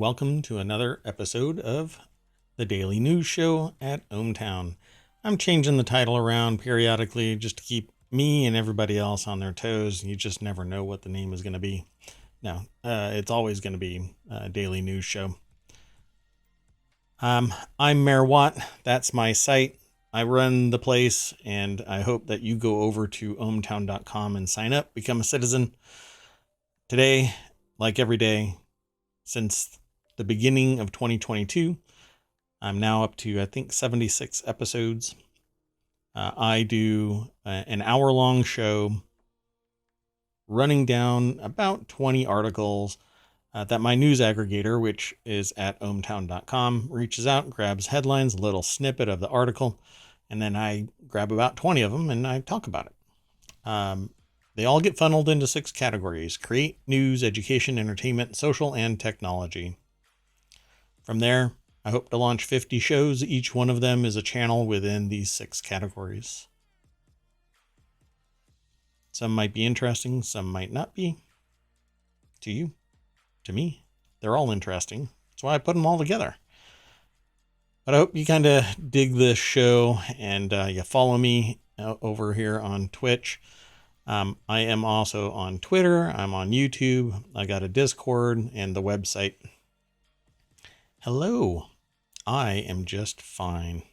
welcome to another episode of the Daily News Show at ohmTown. I'm changing the title around periodically just to keep me and everybody else on their toes. You just never know what the name is going to be. No, it's always going to be a Daily News Show. I'm Mayor Watt. That's my site. I run the place, and I hope that you go over to ohmTown.com and sign up, become a citizen. Today, like every day, since the beginning of 2022, I'm now up to, I think, 76 episodes. I do an hour-long show running down about 20 articles that my news aggregator, which is at ohmTown.com, reaches out, grabs headlines, a little snippet of the article, and then I grab about 20 of them and I talk about it. They all get funneled into 6 categories: create, news, education, entertainment, social, and technology. From there, I hope to launch 50 shows. Each one of them is a channel within these 6 categories. Some might be interesting, some might not be. To you, to me, they're all interesting. That's why I put them all together. But I hope you kind of dig this show and you follow me over here on Twitch. I am also on Twitter. I'm on YouTube. I got a Discord and the website. Hello. I am just fine.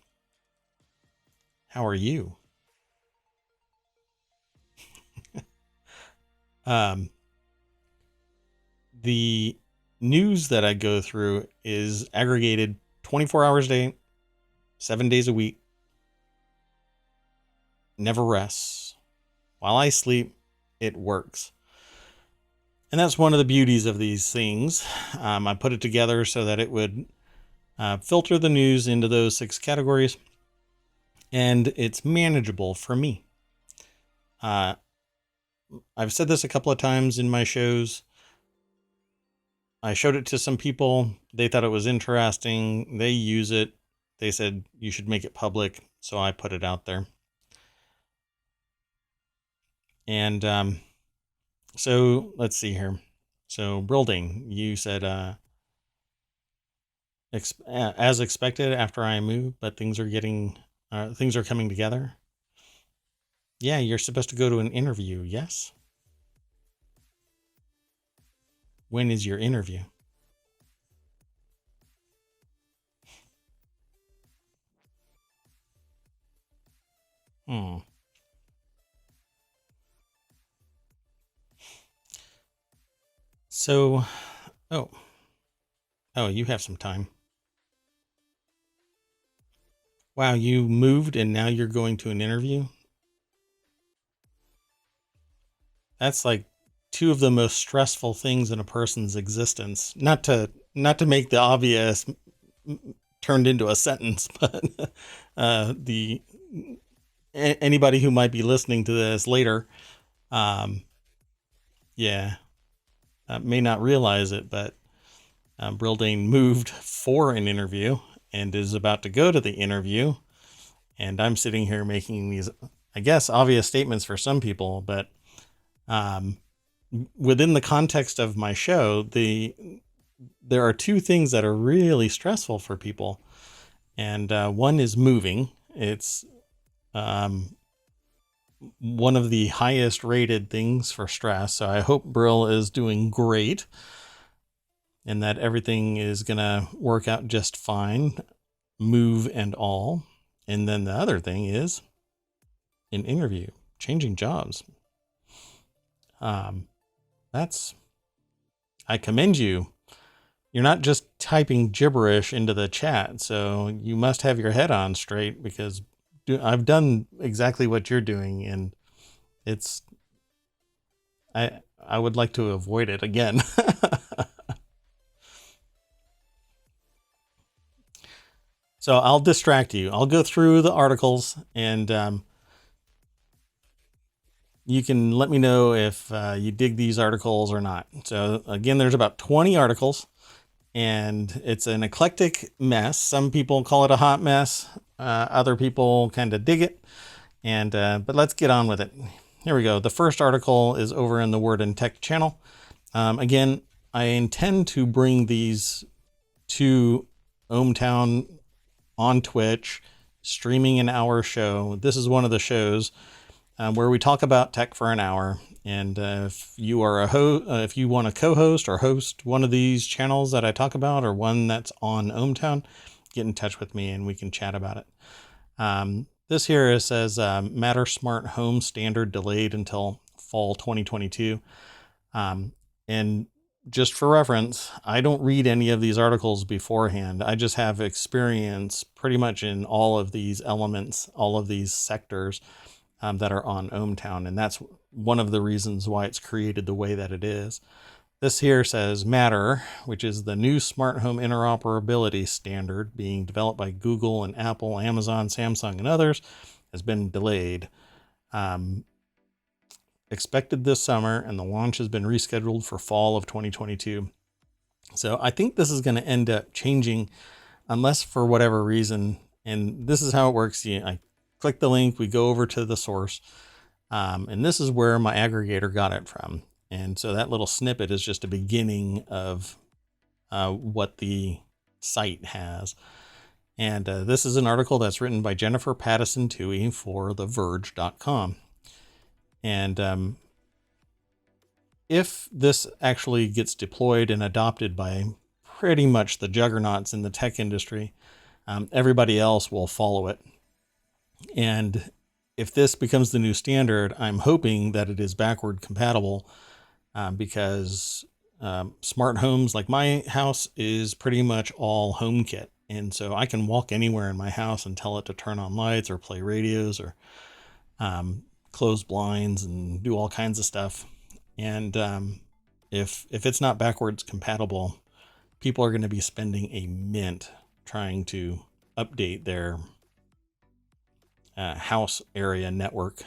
How are you? The news that I go through is aggregated 24 hours a day, 7 days a week. Never rests. While I sleep, it works. And that's one of the beauties of these things. I put it together so that it would filter the news into those 6 categories. And it's manageable for me. I've said this a couple of times in my shows. I showed it to some people. They thought it was interesting. They use it. They said you should make it public. So I put it out there. And so let's see here. So building, you said as expected after I moved, but things are coming together. Yeah, you're supposed to go to an interview. Yes. When is your interview? So, oh, you have some time. Wow, you moved and now you're going to an interview? That's like 2 of the most stressful things in a person's existence. Not to make the obvious turned into a sentence, but anybody who might be listening to this later, may not realize it, but Brildane moved for an interview and is about to go to the interview. And I'm sitting here making these, I guess, obvious statements for some people, but within the context of my show, there are 2 things that are really stressful for people. And one is moving. It's one of the highest rated things for stress. So I hope Brill is doing great and that everything is going to work out just fine, move and all. And then the other thing is an interview, changing jobs. I commend you. You're not just typing gibberish into the chat. So you must have your head on straight, because I've done exactly what you're doing, and I would like to avoid it again. So I'll distract you. I'll go through the articles, and you can let me know if you dig these articles or not. So again, there's about 20 articles, and it's an eclectic mess. Some people call it a hot mess. Other people kind of dig it. But let's get on with it. Here we go. The first article is over in the Word and Tech channel. Again, I intend to bring these to ohmTown on Twitch, streaming an hour show. This is one of the shows where we talk about tech for an hour. And if you are if you want to co-host or host one of these channels that I talk about, or one that's on ohmTown, get in touch with me and we can chat about it. This here says Matter Smart Home Standard delayed until fall 2022. And just for reference, I don't read any of these articles beforehand. I just have experience pretty much in all of these elements, all of these sectors that are on ohmTown. And that's one of the reasons why it's created the way that it is. This here says Matter, which is the new smart home interoperability standard being developed by Google and Apple, Amazon, Samsung, and others, has been delayed. Expected this summer, and the launch has been rescheduled for fall of 2022. So I think this is going to end up changing, unless for whatever reason, and this is how it works. I click the link, we go over to the source, and this is where my aggregator got it from. And so that little snippet is just a beginning of what the site has. And this is an article that's written by Jennifer Pattison Toohey for theverge.com. And if this actually gets deployed and adopted by pretty much the juggernauts in the tech industry, everybody else will follow it. And if this becomes the new standard, I'm hoping that it is backward compatible, because smart homes, like my house, is pretty much all HomeKit. And so I can walk anywhere in my house and tell it to turn on lights or play radios or close blinds and do all kinds of stuff. And if it's not backwards compatible, people are going to be spending a mint trying to update their house area network.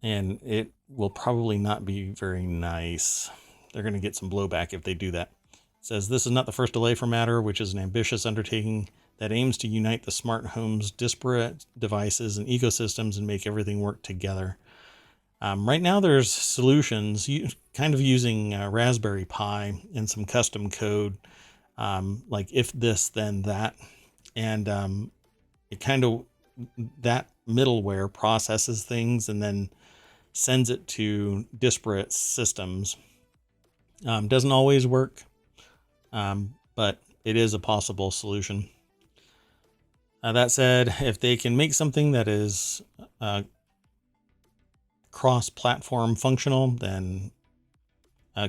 And it will probably not be very nice. They're going to get some blowback if they do that. It says this is not the first delay for Matter, which is an ambitious undertaking that aims to unite the smart home's disparate devices and ecosystems and make everything work together. Right now there's solutions kind of using Raspberry Pi and some custom code, like if this, then that. And it kind of, that middleware processes things and then sends it to disparate systems. Doesn't always work, but it is a possible solution. That said, if they can make something that is cross-platform functional, then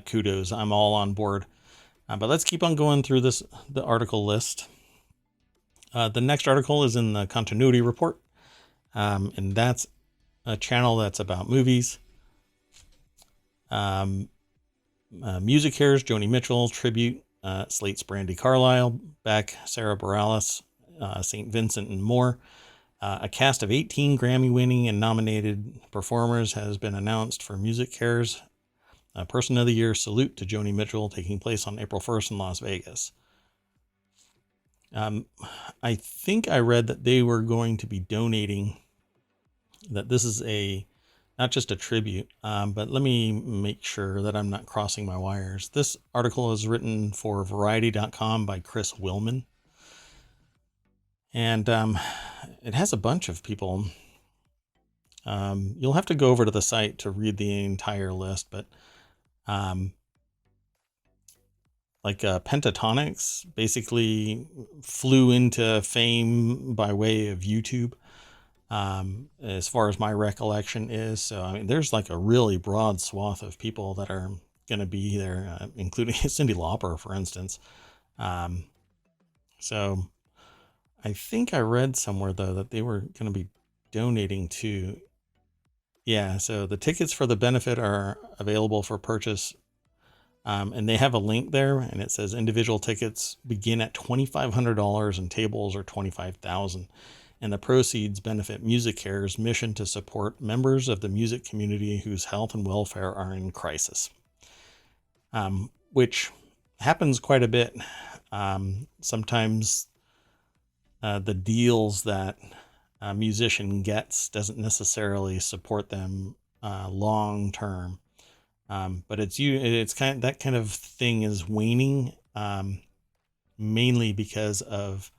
kudos, I'm all on board. But let's keep on going through the article list. The next article is in the continuity report, and that's a channel that's about movies. Music Cares, Joni Mitchell, Tribute, Slate's Brandy Carlisle, Beck, Sarah Bareilles, St. Vincent, and more. A cast of 18 Grammy-winning and nominated performers has been announced for Music Cares Person of the Year Salute to Joni Mitchell, taking place on April 1st in Las Vegas. I think I read that they were going to be donating, that this is not just a tribute, but let me make sure that I'm not crossing my wires. This article is written for Variety.com by Chris Willman. And it has a bunch of people. You'll have to go over to the site to read the entire list, but like Pentatonics basically flew into fame by way of YouTube, as far as my recollection is. So, I mean, there's like a really broad swath of people that are going to be there, including Cyndi Lauper, for instance. So I think I read somewhere, though, that they were going to be donating to. Yeah, so the tickets for the benefit are available for purchase. And they have a link there, and it says individual tickets begin at $2,500 and tables are $25,000. And the proceeds benefit Music Care's mission to support members of the music community whose health and welfare are in crisis. Which happens quite a bit. Sometimes the deals that a musician gets doesn't necessarily support them long term. But it's that kind of thing is waning, mainly because of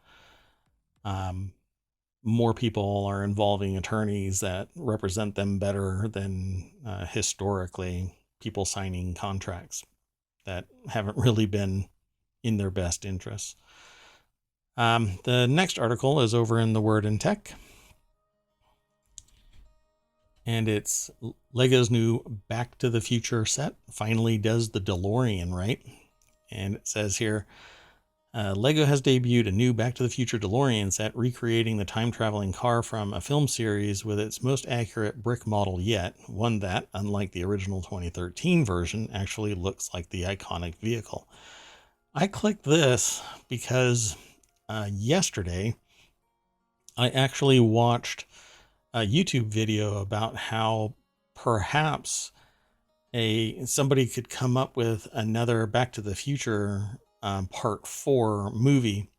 more people are involving attorneys that represent them better than historically people signing contracts that haven't really been in their best interests. The next article is over in the Word in Tech. And it's Lego's new Back to the Future set finally does the DeLorean right. And it says here, Lego has debuted a new Back to the Future DeLorean set, recreating the time-traveling car from a film series with its most accurate brick model yet, one that, unlike the original 2013 version, actually looks like the iconic vehicle. I clicked this because yesterday I actually watched a YouTube video about how perhaps somebody could come up with another Back to the Future Part 4 movie,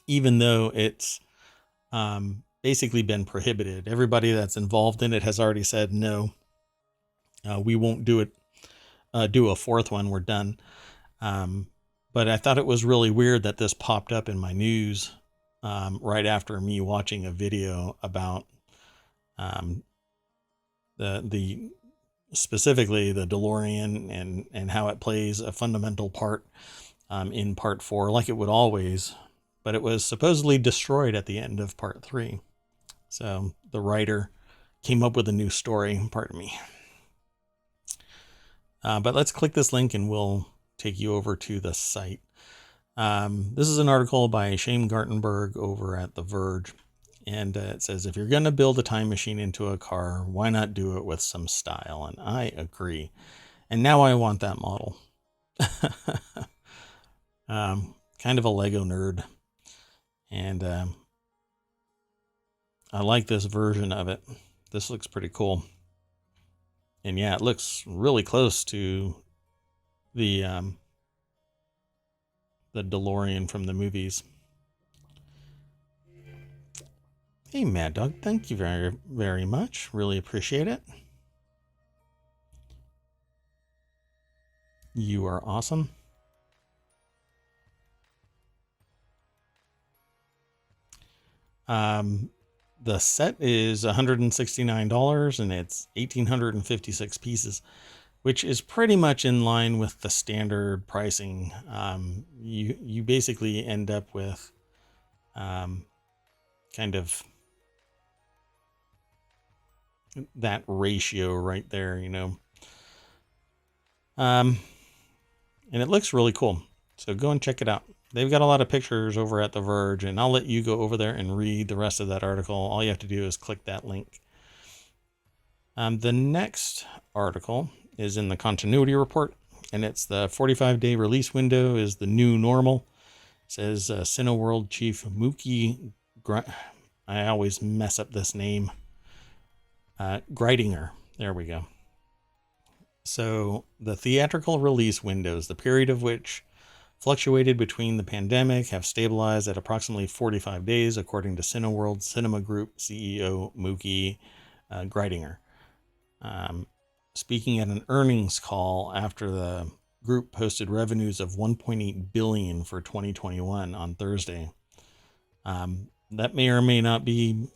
even though it's basically been prohibited. Everybody that's involved in it has already said, no, we won't do it, do a fourth one, we're done. But I thought it was really weird that this popped up in my news right after me watching a video about the specifically the DeLorean and how it plays a fundamental part in Part 4, like it would always, but it was supposedly destroyed at the end of Part 3. So the writer came up with a new story, pardon me. But let's click this link and we'll take you over to the site. This is an article by Shane Gartenberg over at The Verge. And it says, if you're going to build a time machine into a car, why not do it with some style? And I agree. And now I want that model. Kind of a Lego nerd. And I like this version of it. This looks pretty cool. And yeah, it looks really close to the DeLorean from the movies. Hey, Mad Dog, thank you very, very much. Really appreciate it. You are awesome. The set is $169 and it's 1,856 pieces, which is pretty much in line with the standard pricing. You basically end up with kind of that ratio right there, you know. And it looks really cool. So go and check it out. They've got a lot of pictures over at The Verge, and I'll let you go over there and read the rest of that article. All you have to do is click that link. The next article is in the continuity report, and it's the 45-day release window is the new normal. It says Cineworld Chief Mookie, I always mess up this name, Greidinger. There we go. So the theatrical release windows, the period of which fluctuated between the pandemic, have stabilized at approximately 45 days, according to Cineworld Cinema Group CEO Mookie Greidinger. Speaking at an earnings call after the group posted revenues of $1.8 billion for 2021 on Thursday. That may or may not be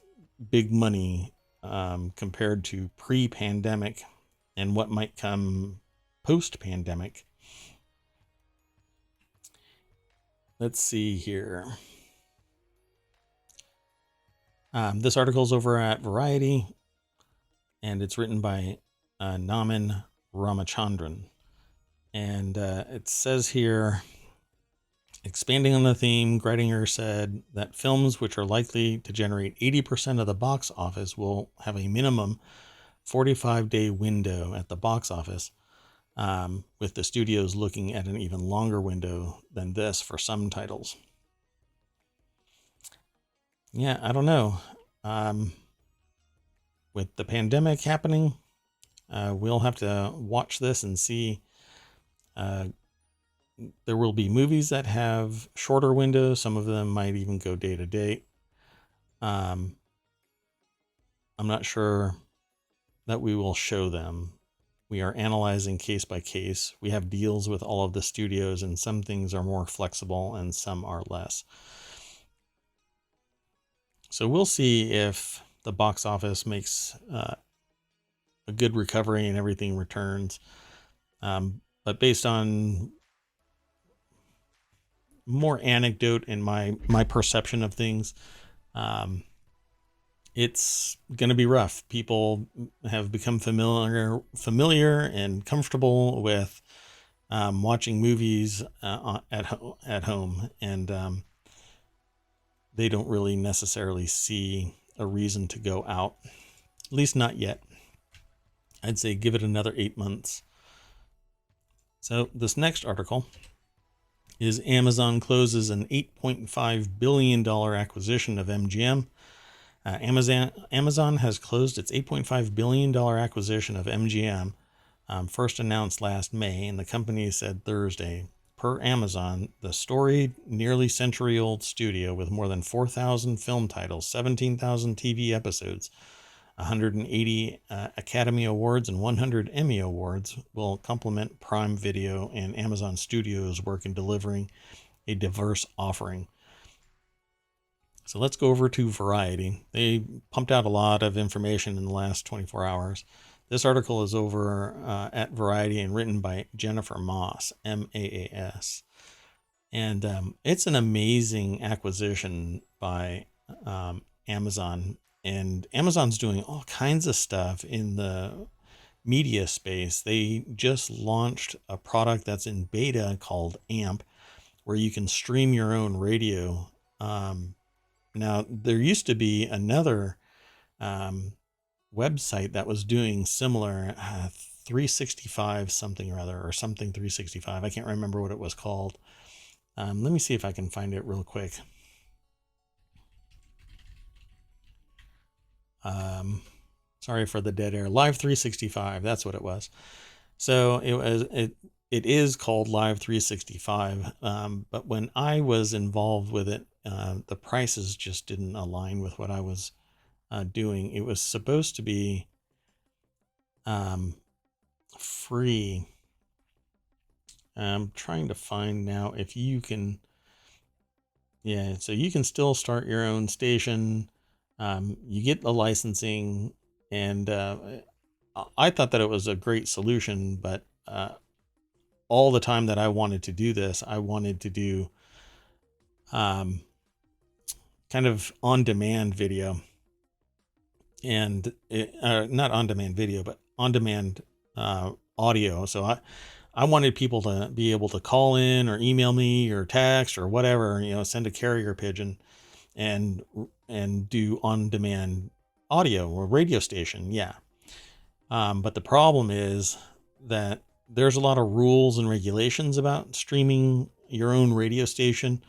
big money compared to pre-pandemic and what might come post-pandemic. Let's see here. This article's over at Variety, and it's written by Naman Ramachandran. And it says here, expanding on the theme, Greidinger said that films which are likely to generate 80% of the box office will have a minimum 45-day window at the box office, with the studios looking at an even longer window than this for some titles. Yeah, I don't know. With the pandemic happening, we'll have to watch this and see. There will be movies that have shorter windows. Some of them might even go day to day. I'm not sure that we will show them We are analyzing case by case. We have deals with all of the studios, and some things are more flexible and some are less. So we'll see if the box office makes a good recovery and everything returns. But based on more anecdote and my perception of things, it's going to be rough. People have become familiar and comfortable with watching movies at home, and they don't really necessarily see a reason to go out, at least not yet. I'd say give it another 8 months. So this next article is Amazon closes an $8.5 billion acquisition of MGM. Amazon has closed its $8.5 billion acquisition of MGM, first announced last May, and the company said Thursday. Per Amazon, the storied, nearly century-old studio with more than 4,000 film titles, 17,000 TV episodes, 180 Academy Awards, and 100 Emmy Awards will complement Prime Video and Amazon Studios' work in delivering a diverse offering. So let's go over to Variety. They pumped out a lot of information in the last 24 hours. This article is over at Variety and written by Jennifer Moss, Maas. And it's an amazing acquisition by Amazon. And Amazon's doing all kinds of stuff in the media space. They just launched a product that's in beta called AMP, where you can stream your own radio. Now, there used to be another website that was doing similar, 365 something or other, or something 365. I can't remember what it was called. Let me see if I can find it real quick. Sorry for the dead air. Live 365, that's what it was. So it is called Live 365, but when I was involved with it, the prices just didn't align with what I was doing. It was supposed to be free. I'm trying to find now if you can. Yeah, so you can still start your own station. You get the licensing, and I thought that it was a great solution, but all the time that I wanted to do this, I wanted to do kind of on-demand video, and not on-demand video, but on-demand audio. So I wanted people to be able to call in or email me or text or whatever, send a carrier pigeon and do on-demand audio or radio station. Yeah. But the problem is that there's a lot of rules and regulations about streaming your own radio station.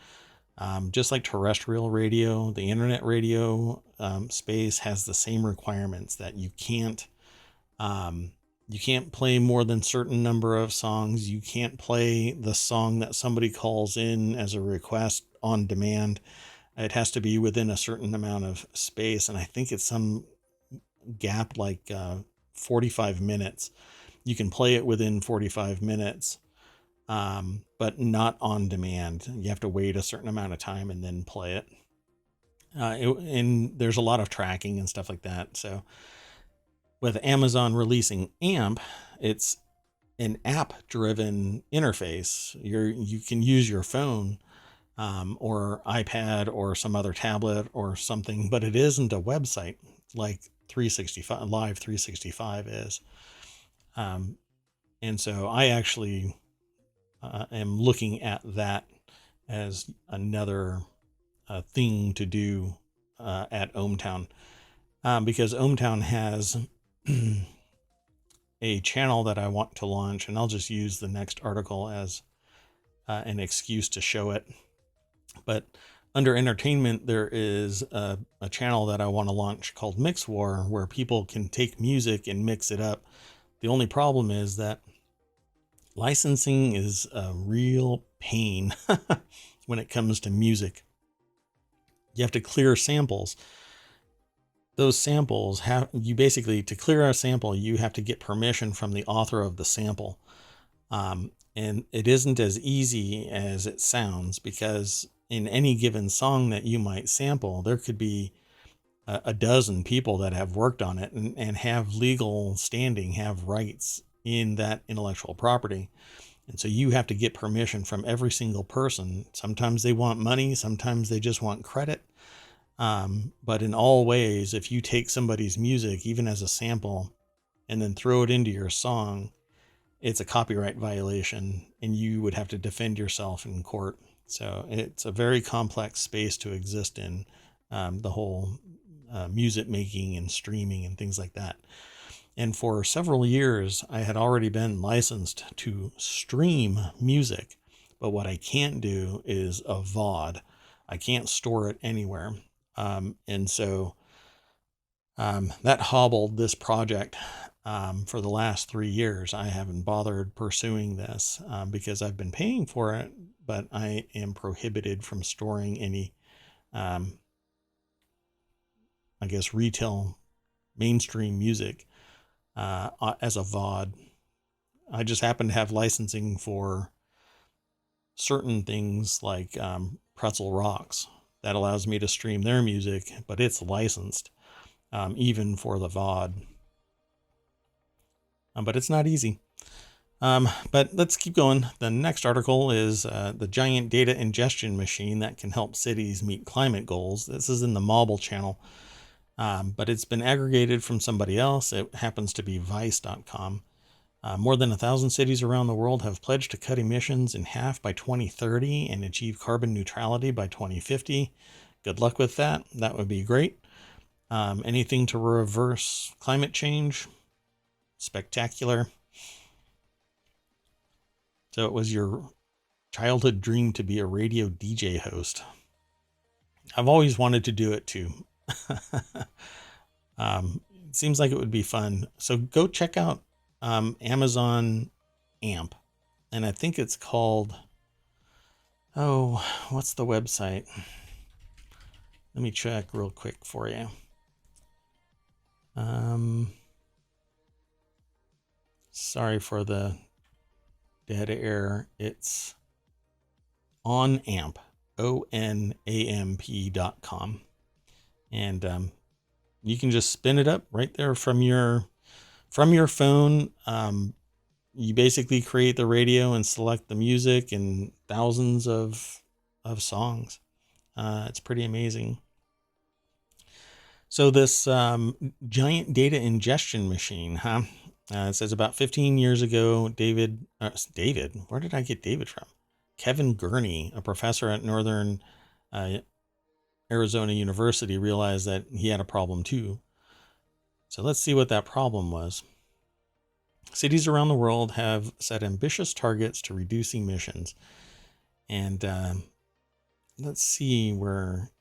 Just like terrestrial radio, the internet radio space has the same requirements that you can't play more than certain number of songs. You can't play the song that somebody calls in as a request on demand. It has to be within a certain amount of space, and I think it's some gap like 45 minutes. You can play it within 45 minutes. But not on demand. You have to wait a certain amount of time and then play it. And there's a lot of tracking and stuff like that. So with Amazon releasing AMP, it's an app-driven interface. You can use your phone or iPad or some other tablet or something, but it isn't a website like 365 Live 365 is. And so I actually am looking at that as another thing to do at ohmTown, because ohmTown has a channel that I want to launch, and I'll just use the next article as an excuse to show it. But under entertainment, there is a channel that I want to launch called Mix War, where people can take music and mix it up. The only problem is that licensing is a real pain when it comes to music. You have to clear samples. those samples you basically, to clear a sample, you have to get permission from the author of the sample. And it isn't as easy as it sounds, because in any given song that you might sample, there could be a dozen people that have worked on it and have legal standing, have rights in that intellectual property. And so you have to get permission from every single person. Sometimes they want money, sometimes they just want credit. But in all ways, if you take somebody's music, even as a sample, and then throw it into your song, it's a copyright violation, and you would have to defend yourself in court. So it's a very complex space to exist in, the whole music making and streaming and things like that. And for several years, I had already been licensed to stream music, but what I can't do is a VOD. I can't store it anywhere. And so that hobbled this project. For the last 3 years, I haven't bothered pursuing this because I've been paying for it, but I am prohibited from storing any, I guess, retail mainstream music as a VOD. I just happen to have licensing for certain things like Pretzel Rocks that allows me to stream their music, but it's licensed even for the VOD. But it's not easy. But let's keep going. The next article is the giant data ingestion machine that can help cities meet climate goals. This is in the Mobile channel, but it's been aggregated from somebody else. It happens to be vice.com. More than 1,000 cities around the world have pledged to cut emissions in half by 2030 and achieve carbon neutrality by 2050. Good luck with that. That would be great. Anything to reverse climate change, spectacular. So it was your childhood dream to be a radio DJ host. I've always wanted to do it too. It seems like it would be fun. So go check out Amazon AMP. And I think it's called, what's the website? Let me check real quick for you. Sorry for the dead air. It's onamp, onamp.com. And you can just spin it up right there from your phone. You basically create the radio and select the music and thousands of songs. It's pretty amazing. So this giant data ingestion machine, it says about 15 years ago, David, where did I get David from? Kevin Gurney, a professor at Northern Arizona University, realized that he had a problem too. So let's see what that problem was. Cities around the world have set ambitious targets to reduce emissions. And let's see where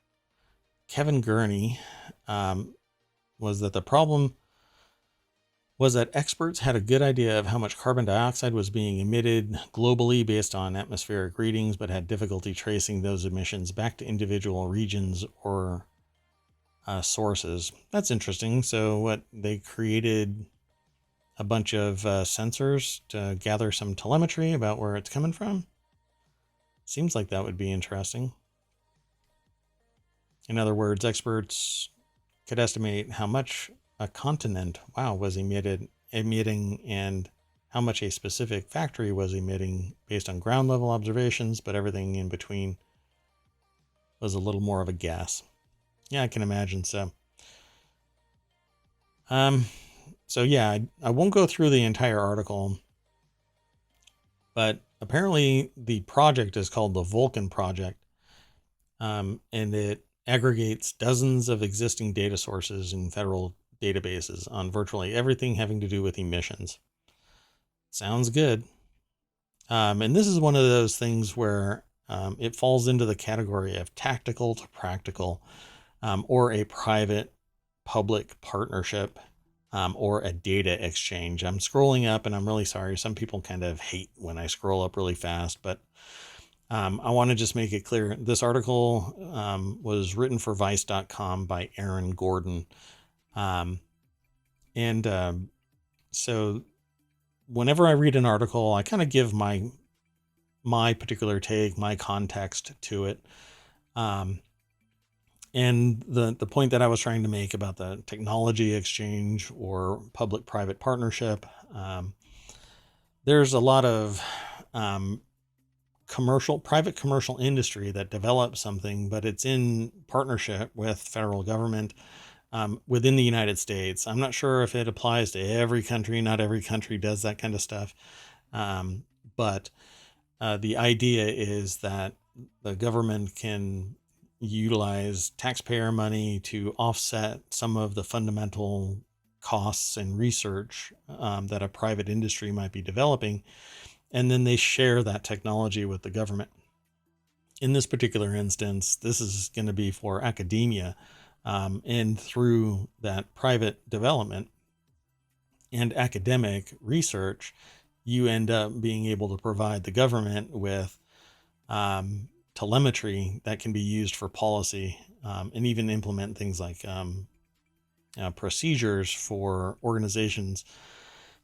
Kevin Gurney was that the problem was that experts had a good idea of how much carbon dioxide was being emitted globally based on atmospheric readings, but had difficulty tracing those emissions back to individual regions or sources. That's interesting. So what they created a bunch of sensors to gather some telemetry about where it's coming from. Seems like that would be interesting. In other words, experts could estimate how much a continent, was emitting and how much a specific factory was emitting based on ground level observations, but everything in between was a little more of a guess. Yeah, I can imagine so. So yeah, I won't go through the entire article, but apparently the project is called the Vulcan Project, and it aggregates dozens of existing data sources in federal databases on virtually everything having to do with emissions. Sounds good. And this is one of those things where it falls into the category of tactical to practical, or a private public partnership, or a data exchange. I'm scrolling up and I'm really sorry. Some people kind of hate when I scroll up really fast, but I want to just make it clear. This article was written for vice.com by Aaron Gordon. Um, and so whenever I read an article, I kind of give my particular take, my context to it. And the point that I was trying to make about the technology exchange or public-private partnership, there's a lot of private commercial industry that develops something, but it's in partnership with federal government within the United States. I'm not sure if it applies to every country. Not every country does that kind of stuff. But the idea is that the government can utilize taxpayer money to offset some of the fundamental costs and research that a private industry might be developing, and then they share that technology with the government. In this particular instance, this is going to be for academia, and through that private development and academic research, you end up being able to provide the government with telemetry that can be used for policy, and even implement things like procedures for organizations.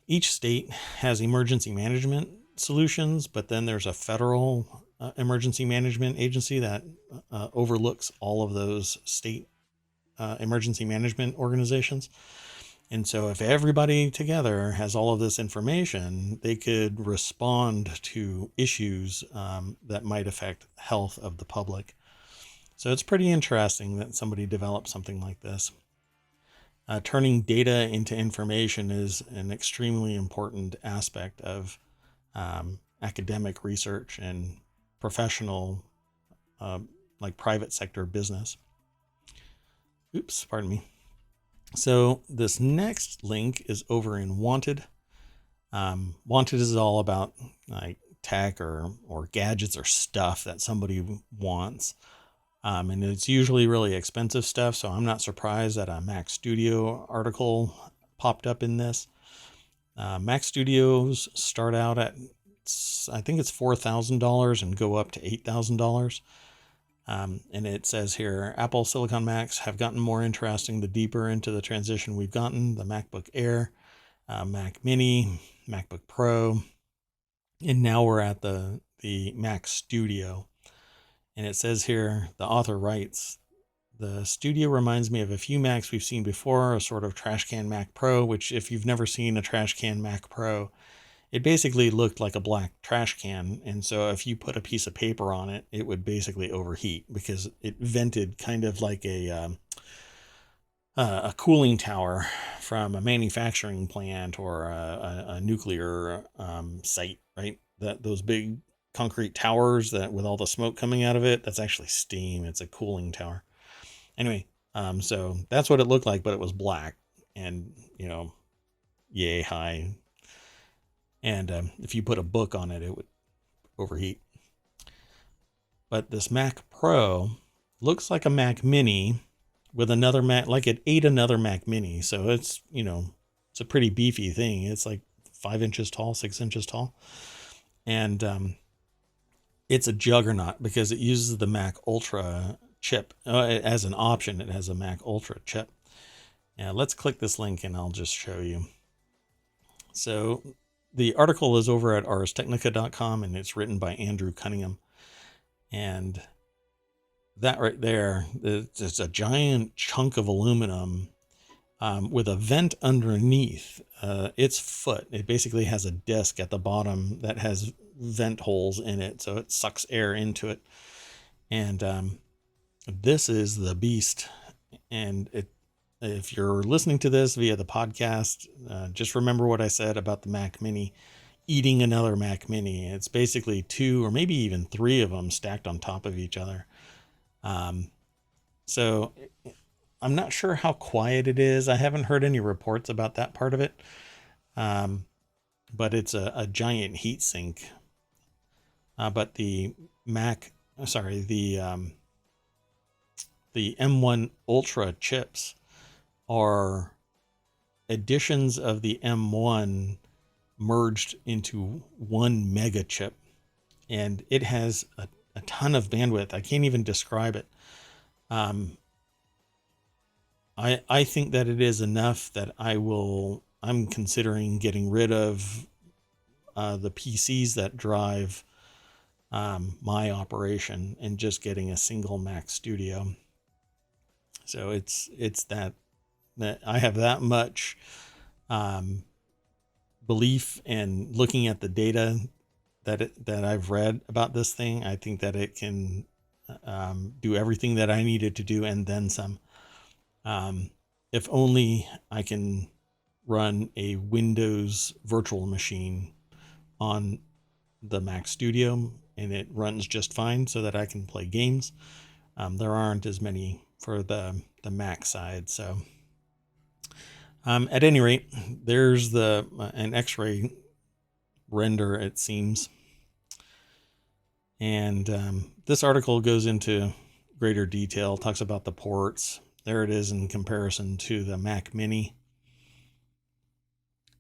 Each state has emergency management solutions, but then there's a federal emergency management agency that overlooks all of those state emergency management organizations. And so if everybody together has all of this information, they could respond to issues that might affect health of the public. So it's pretty interesting that somebody developed something like this. Turning data into information is an extremely important aspect of academic research and professional, like private sector business. Oops, pardon me. So this next link is over in Wanted. Wanted is all about like tech or gadgets or stuff that somebody wants. And it's usually really expensive stuff. So I'm not surprised that a Mac Studio article popped up in this. Mac Studios start out at, I think it's $4,000 and go up to $8,000. And it says here, Apple Silicon Macs have gotten more interesting the deeper into the transition we've gotten. The MacBook Air, Mac Mini, MacBook Pro, and now we're at the Mac Studio. And it says here, the author writes, the Studio reminds me of a few Macs we've seen before, a sort of trash can Mac Pro, which if you've never seen a trash can Mac Pro, it basically looked like a black trash can. And so if you put a piece of paper on it, it would basically overheat because it vented kind of like a cooling tower from a manufacturing plant or a nuclear site, right? Those big concrete towers that with all the smoke coming out of it, that's actually steam. It's a cooling tower. Anyway, so that's what it looked like, but it was black and, yay high. And if you put a book on it, it would overheat. But this Mac Pro looks like a Mac Mini with another Mac, like it ate another Mac Mini. So it's, it's a pretty beefy thing. It's like 5 inches tall, 6 inches tall. And it's a juggernaut because it uses the Mac Ultra chip. As an option, it has a Mac Ultra chip. Now let's click this link and I'll just show you. So the article is over at arstechnica.com and it's written by Andrew Cunningham. And that right there, it's a giant chunk of aluminum with a vent underneath its foot. It basically has a disc at the bottom that has vent holes in it, so it sucks air into it. And this is the beast. And if you're listening to this via the podcast, just remember what I said about the Mac Mini eating another Mac Mini. It's basically 2 or maybe even 3 of them stacked on top of each other. So I'm not sure how quiet it is. I haven't heard any reports about that part of it. But it's a giant heat sink. But the M1 Ultra chips are editions of the M1 merged into one mega chip. And it has a ton of bandwidth. I can't even describe it. I think that it is enough that I'm considering getting rid of the PCs that drive my operation and just getting a single Mac Studio. So it's that I have that much belief, and looking at the data that I've read about this thing, I think that it can do everything that I needed to do and then some. If only I can run a Windows virtual machine on the Mac Studio and it runs just fine so that I can play games. There aren't as many for the Mac side. So at any rate, there's an X-ray render, it seems. And this article goes into greater detail, talks about the ports. There it is in comparison to the Mac Mini.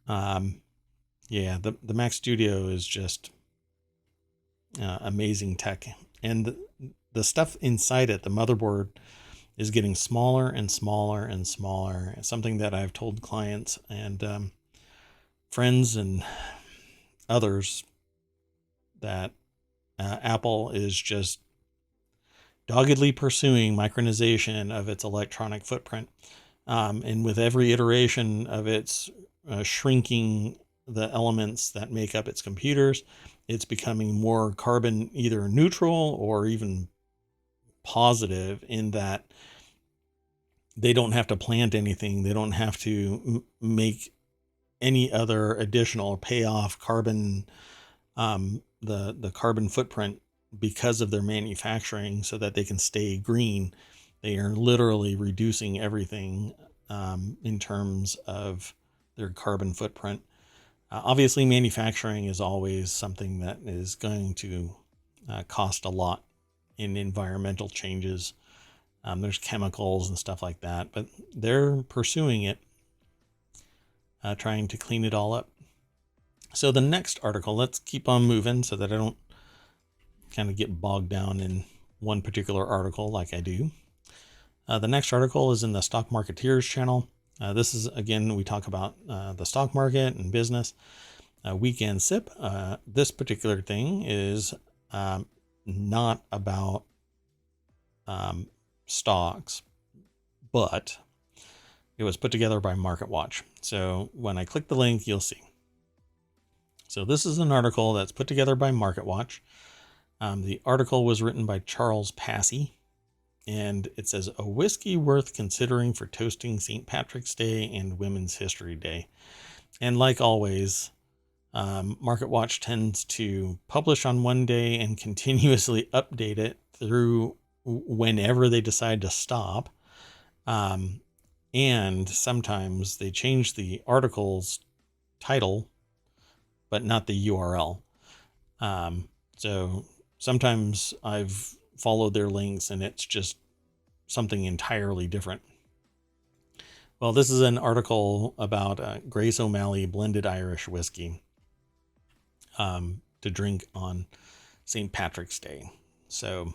Yeah, the Mac Studio is just amazing tech. And the stuff inside it, the motherboard, is getting smaller and smaller and smaller. Something that I've told clients and friends and others that Apple is just doggedly pursuing micronization of its electronic footprint. And with every iteration of its shrinking the elements that make up its computers, it's becoming more carbon either neutral or even positive, in that they don't have to plant anything. They don't have to make any other additional pay off carbon, the carbon footprint, because of their manufacturing, so that they can stay green. They are literally reducing everything in terms of their carbon footprint. Obviously, manufacturing is always something that is going to cost a lot in environmental changes. There's chemicals and stuff like that, but they're pursuing it, trying to clean it all up. So the next article, let's keep on moving so that I don't kind of get bogged down in one particular article like I do. The next article is in the Stock Marketeers channel. This is, again, we talk about the stock market and business. Weekend Sip. This particular thing is not about stocks, but it was put together by MarketWatch. So when I click the link, you'll see. So this is an article that's put together by MarketWatch. The article was written by Charles Passy, and it says, a whiskey worth considering for toasting St. Patrick's Day and Women's History Day. And like always, MarketWatch tends to publish on one day and continuously update it through whenever they decide to stop. And sometimes they change the article's title, but not the URL. So sometimes I've followed their links and it's just something entirely different. Well, this is an article about Grace O'Malley blended Irish whiskey to drink on St. Patrick's Day. So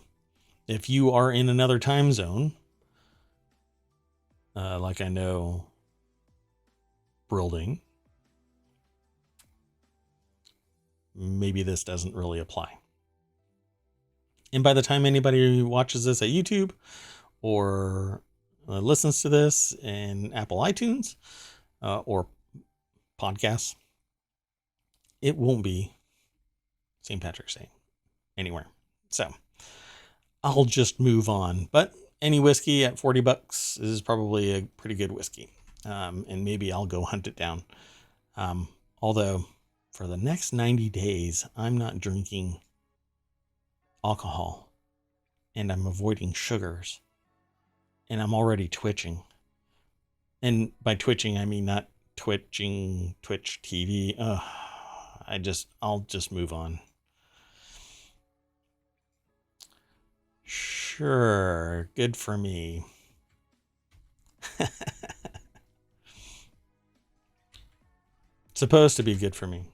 if you are in another time zone, like I know Brilding, maybe this doesn't really apply. And by the time anybody watches this at YouTube or listens to this in Apple iTunes or podcasts, it won't be St. Patrick's Day anywhere. So I'll just move on. But any whiskey at $40 is probably a pretty good whiskey. And maybe I'll go hunt it down. Although for the next 90 days, I'm not drinking alcohol and I'm avoiding sugars and I'm already twitching. And by twitching, I mean not twitching, Twitch TV. I'll just move on. Sure, good for me. Supposed to be good for me.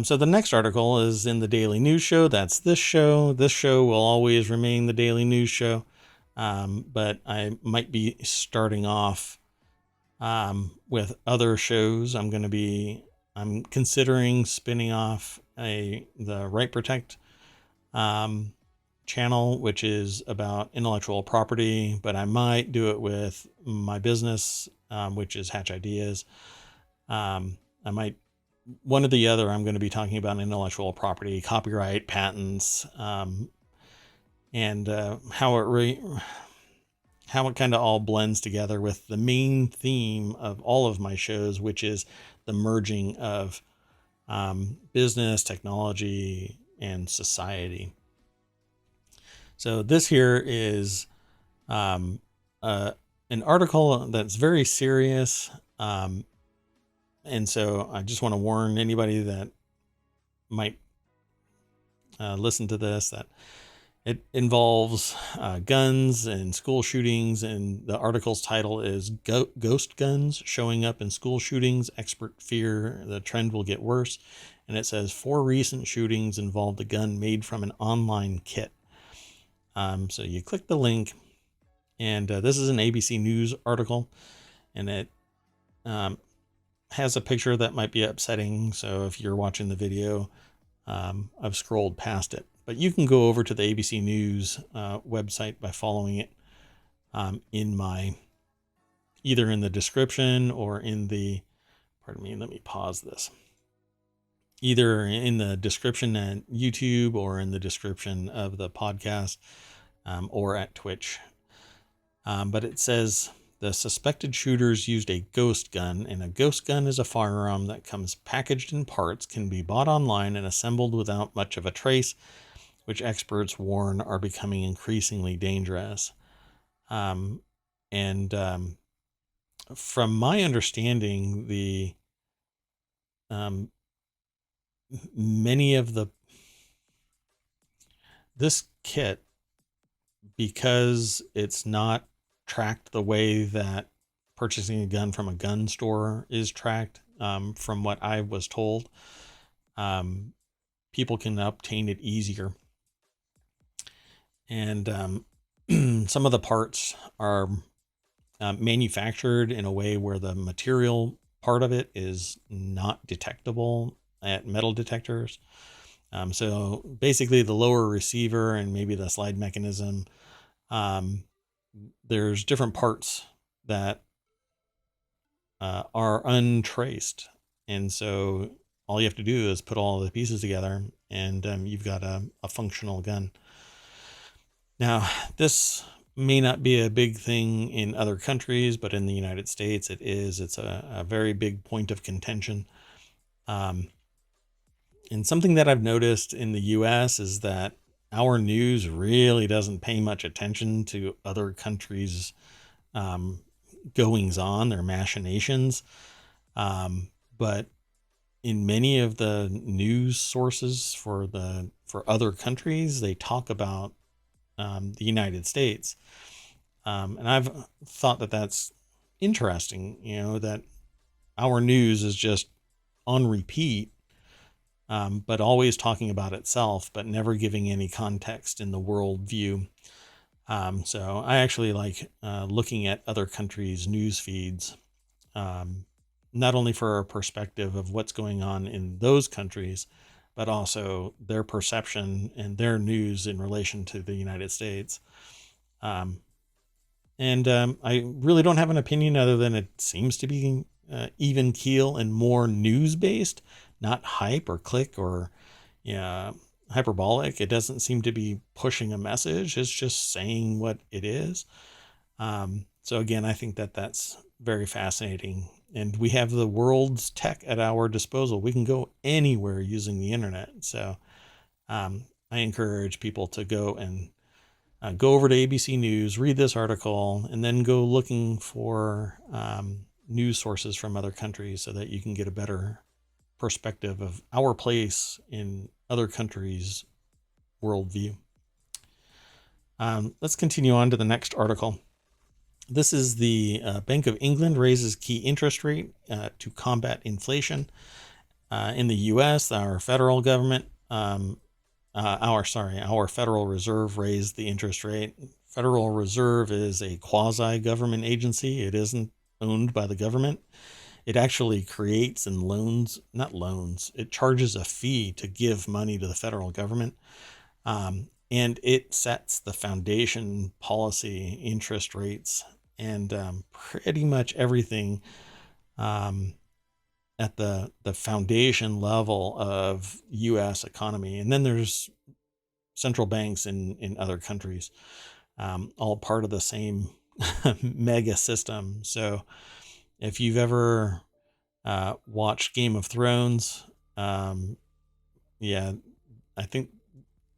So the next article is in the Daily News Show. That's this show. This show will always remain the Daily News Show. but I might be starting off with other shows. I'm considering spinning off the Right Protect channel, which is about intellectual property, but I might do it with my business, which is Hatch Ideas. I might, one or the other, I'm going to be talking about intellectual property, copyright, patents, and how it kind of all blends together with the main theme of all of my shows, which is the merging of business, technology, and society. So this here is an article that's very serious. And so I just want to warn anybody that might listen to this that it involves guns and school shootings. And the article's title is Ghost Guns Showing Up in School Shootings. Expert fear the trend will get worse. And it says 4 recent shootings involved a gun made from an online kit. So you click the link, and this is an ABC News article, and it has a picture that might be upsetting. So if you're watching the video, I've scrolled past it, but you can go over to the ABC News website by following it either in the description or in the, pardon me, let me pause this. Either in the description at YouTube or in the description of the podcast or at Twitch. But it says the suspected shooters used a ghost gun, and a ghost gun is a firearm that comes packaged in parts, can be bought online and assembled without much of a trace, which experts warn are becoming increasingly dangerous. From my understanding, this kit, because it's not tracked the way that purchasing a gun from a gun store is tracked, from what I was told, people can obtain it easier. And some of the parts are manufactured in a way where the material part of it is not detectable at metal detectors. So basically the lower receiver and maybe the slide mechanism, there's different parts that are untraced. And so all you have to do is put all the pieces together, and you've got a functional gun. Now, this may not be a big thing in other countries, but in the United States it is. It's a very big point of contention. And something that I've noticed in the US is that our news really doesn't pay much attention to other countries' goings on, their machinations. But in many of the news sources for other countries, they talk about the United States. And I've thought that that's interesting, that our news is just on repeat, but always talking about itself, but never giving any context in the world view. So I actually like looking at other countries' news feeds, not only for a perspective of what's going on in those countries, but also their perception and their news in relation to the United States. I really don't have an opinion other than it seems to be even keel and more news-based, not hype or click or hyperbolic. It doesn't seem to be pushing a message. It's just saying what it is. So again, I think that that's very fascinating. And we have the world's tech at our disposal. We can go anywhere using the internet. So I encourage people to go and go over to ABC News, read this article, and then go looking for news sources from other countries so that you can get a better perspective of our place in other countries' worldview. Let's continue on to the next article. This is the Bank of England raises key interest rate to combat inflation. In the U.S., our federal government, our Federal Reserve raised the interest rate Federal Reserve is a quasi-government agency. It isn't owned by the government. It actually creates and not loans, it charges a fee to give money to the federal government. And it sets the foundation policy, interest rates, and pretty much everything at the foundation level of U.S. economy. And then there's central banks in other countries, all part of the same mega system. So if you've ever watched Game of Thrones, yeah, I think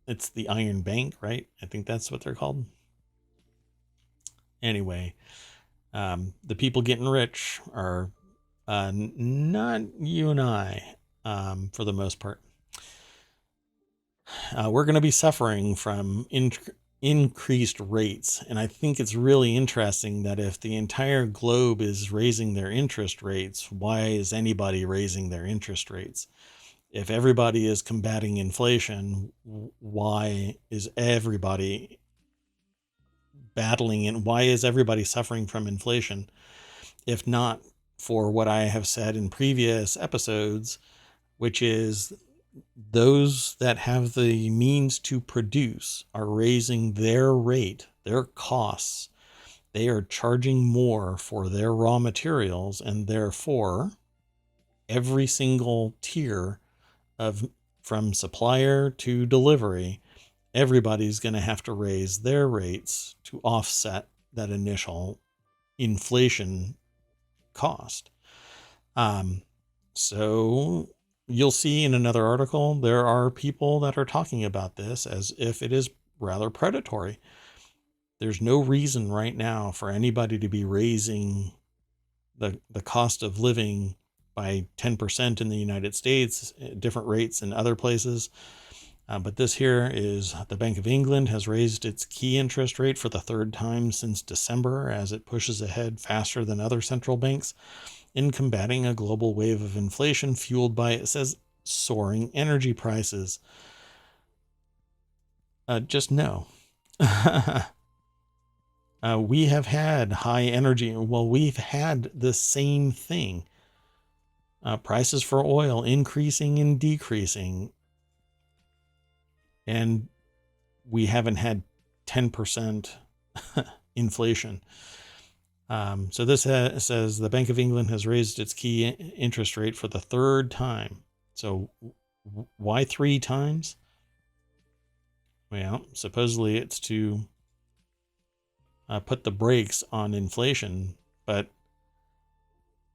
it's the Iron Bank, right? I think that's what they're called. Anyway, the people getting rich are not you and I, for the most part. We're going to be suffering from increased rates. And I think it's really interesting that if the entire globe is raising their interest rates, why is anybody raising their interest rates? If everybody is combating inflation, why is everybody battling and why is everybody suffering from inflation? If not for what I have said in previous episodes, which is those that have the means to produce are raising their rate, their costs. They are charging more for their raw materials, and therefore every single tier of from supplier to delivery, everybody's going to have to raise their rates to offset that initial inflation cost. So you'll see in another article, there are people that are talking about this as if it is rather predatory. There's no reason right now for anybody to be raising the cost of living by 10% in the United States, different rates in other places. But this here is the Bank of England has raised its key interest rate for the third time since December as it pushes ahead faster than other central banks in combating a global wave of inflation fueled by, it says, soaring energy prices. Just no. We have had high energy. Well, we've had the same thing. Prices for oil increasing and decreasing. And we haven't had 10% inflation. So this says the Bank of England has raised its key interest rate for the third time. So why 3 times? Well, supposedly it's to put the brakes on inflation, but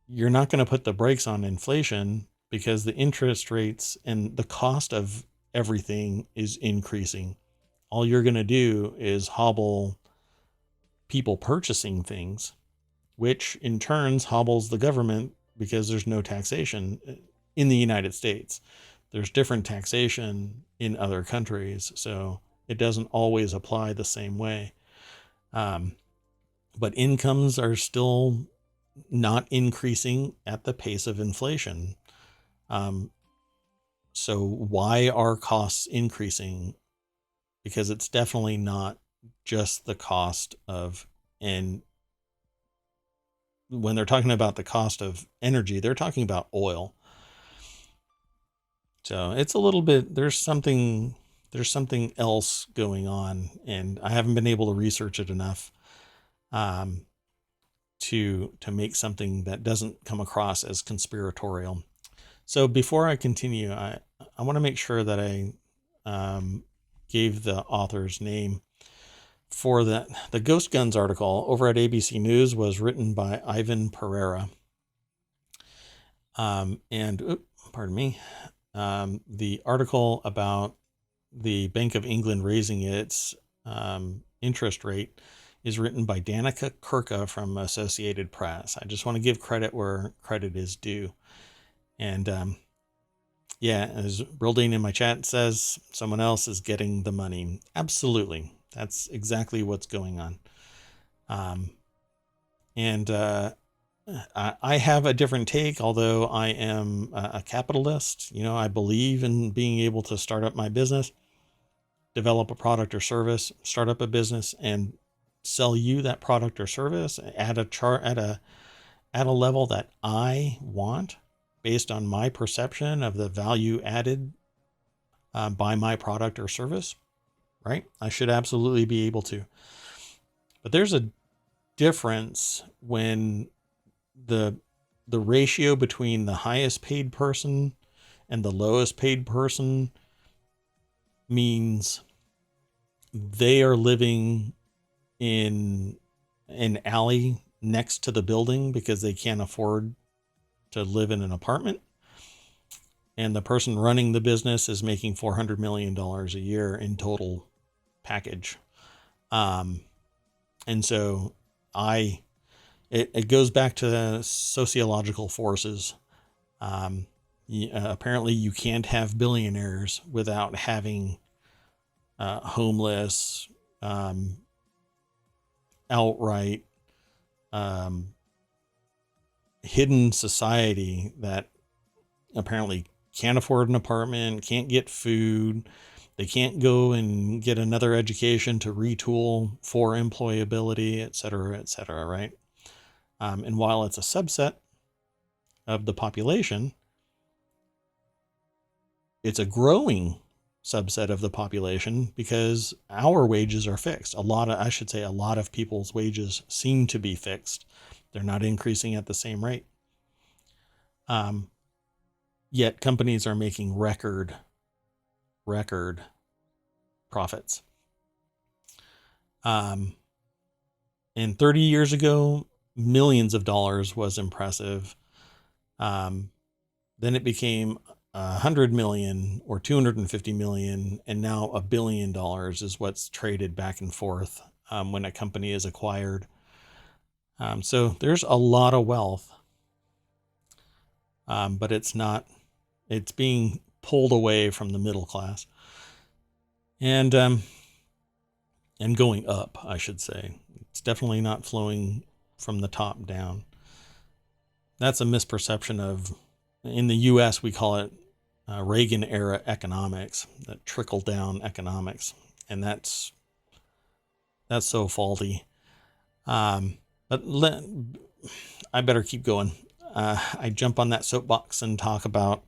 you're not going to put the brakes on inflation because the interest rates and the cost of everything is increasing. All you're going to do is hobble people purchasing things, which in turn hobbles the government because there's no taxation in the United States. There's different taxation in other countries, so it doesn't always apply the same way. But incomes are still not increasing at the pace of inflation. So why are costs increasing? Because it's definitely not just the cost of, and when they're talking about the cost of energy, they're talking about oil. So it's a little bit, there's something else going on, and I haven't been able to research it enough to make something that doesn't come across as conspiratorial. So before I continue, I want to make sure that I gave the author's name for the Ghost Guns article over at ABC News was written by Ivan Pereira. Pardon me. The article about the Bank of England raising its interest rate is written by Danica Kirka from Associated Press. I just want to give credit where credit is due. And yeah, as Brildane in my chat says, someone else is getting the money. Absolutely. That's exactly what's going on. I have a different take, although I am a capitalist. You know, I believe in being able to start up my business, develop a product or service, start up a business, and sell you that product or service at a level that I want based on my perception of the value added by my product or service, right? I should absolutely be able to. But there's a difference when the ratio between the highest paid person and the lowest paid person means they are living in an alley next to the building because they can't afford to live in an apartment. And the person running the business is making $400 million a year in total package. And so it goes back to the sociological forces. Apparently you can't have billionaires without having homeless, outright, hidden society that apparently can't afford an apartment, can't get food. They can't go and get another education to retool for employability, et cetera, right? And while it's a subset of the population, it's a growing subset of the population because our wages are fixed. A lot of people's wages seem to be fixed. They're not increasing at the same rate. Yet companies are making record profits. And 30 years ago, millions of dollars was impressive. Then it became 100 million or 250 million, and now $1 billion is what's traded back and forth when a company is acquired. So there's a lot of wealth, but it's being pulled away from the middle class and going up, I should say. It's definitely not flowing from the top down. That's a misperception of, in the US, we call it Reagan era economics, that trickle down economics. And that's so faulty. But I better keep going. I jump on that soapbox and talk about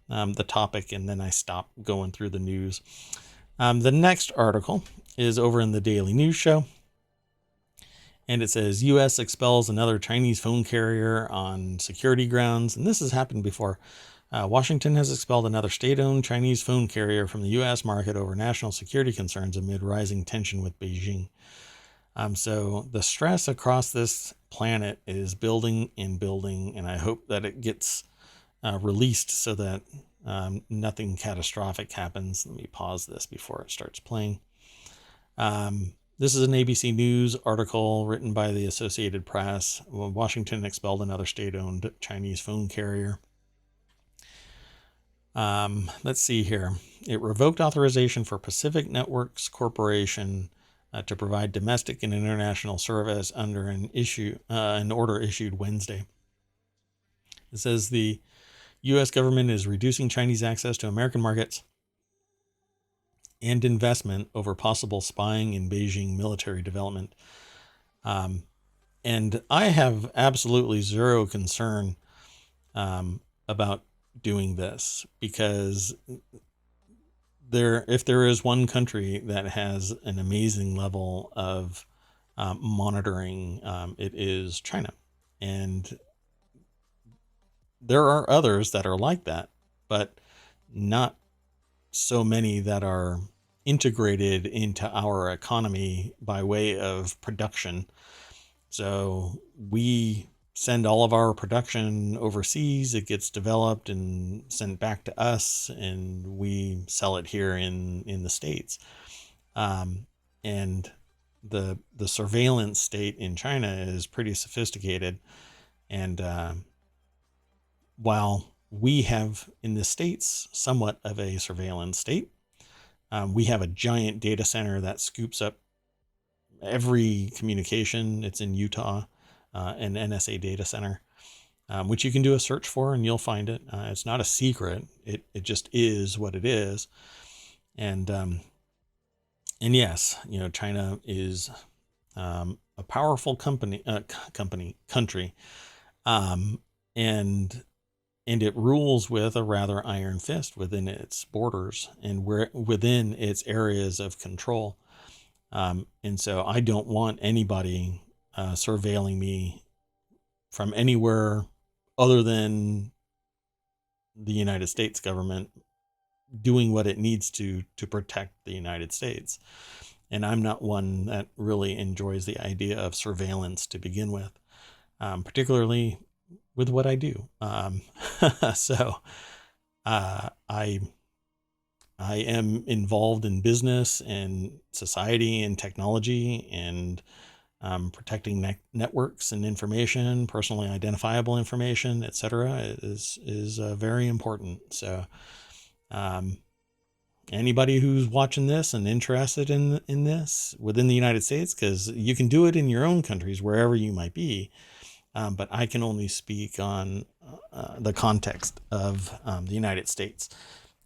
the topic, and then I stop going through the news. The next article is over in the Daily News Show. And it says, U.S. expels another Chinese phone carrier on security grounds. And this has happened before. Washington has expelled another state-owned Chinese phone carrier from the U.S. market over national security concerns amid rising tension with Beijing. So the stress across this planet is building and building, and I hope that it gets released so that nothing catastrophic happens. Let me pause this before it starts playing. This is an ABC News article written by the Associated Press. Washington expelled another state-owned Chinese phone carrier. Let's see here. It revoked authorization for Pacific Networks Corporation to provide domestic and international service under an order issued Wednesday. It says the U.S. government is reducing Chinese access to American markets and investment over possible spying in Beijing military development. And I have absolutely zero concern about doing this, because if there is one country that has an amazing level of monitoring, it is China. And there are others that are like that, but not so many that are integrated into our economy by way of production. So we send all of our production overseas, it gets developed and sent back to us, and we sell it here in the States. And the surveillance state in China is pretty sophisticated. And while we have in the States somewhat of a surveillance state, we have a giant data center that scoops up every communication. It's in Utah, an NSA data center, which you can do a search for and you'll find it. It's not a secret. It just is what it is. And yes, China is a powerful country, um, and it rules with a rather iron fist within its borders and within its areas of control. And so I don't want anybody surveilling me from anywhere other than the United States government doing what it needs to protect the United States. And I'm not one that really enjoys the idea of surveillance to begin with, particularly with what I do. So I am involved in business and society and technology and protecting networks and information, personally identifiable information, etc., is very important. So anybody who's watching this and interested in this within the United States, because you can do it in your own countries wherever you might be, but I can only speak on the context of the United States,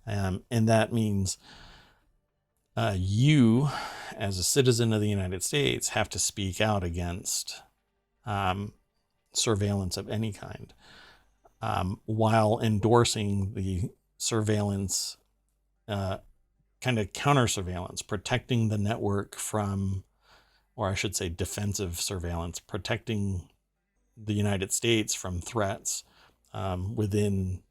and that means you, as a citizen of the United States, have to speak out against surveillance of any kind, while endorsing the surveillance, kind of counter surveillance, protecting the network from, or I should say defensive surveillance, protecting the United States from threats within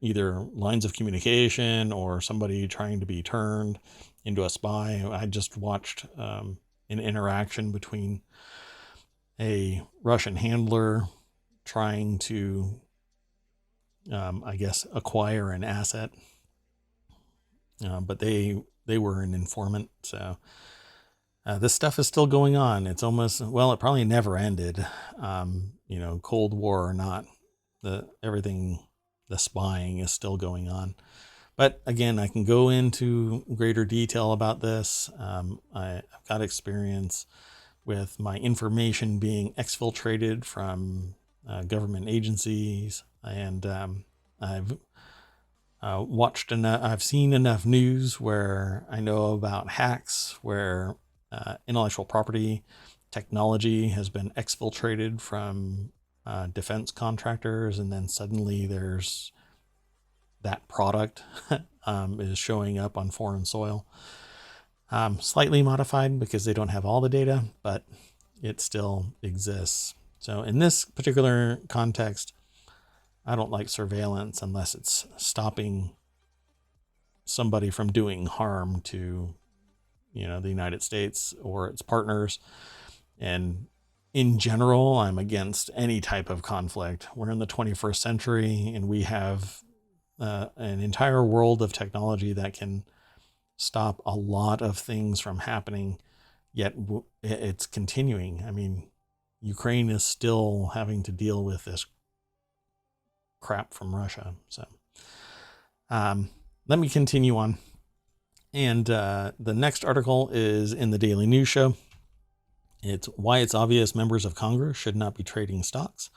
either lines of communication or somebody trying to be turned into a spy. I just watched an interaction between a Russian handler trying to, I guess, acquire an asset, but they were an informant. So this stuff is still going on. It's almost, well, it probably never ended. Cold War or not, the spying is still going on. But again, I can go into greater detail about this. I've got experience with my information being exfiltrated from government agencies, and I've watched enough. I've seen enough news where I know about hacks where intellectual property technology has been exfiltrated from defense contractors, and then suddenly there's that product is showing up on foreign soil, slightly modified because they don't have all the data, but it still exists. So in this particular context, I don't like surveillance unless it's stopping somebody from doing harm to, the United States or its partners. And in general, I'm against any type of conflict. We're in the 21st century, and we have an entire world of technology that can stop a lot of things from happening, yet it's continuing. I mean, Ukraine is still having to deal with this crap from Russia. So let me continue on. And the next article is in the Daily News Show. It's why it's obvious members of Congress should not be trading stocks.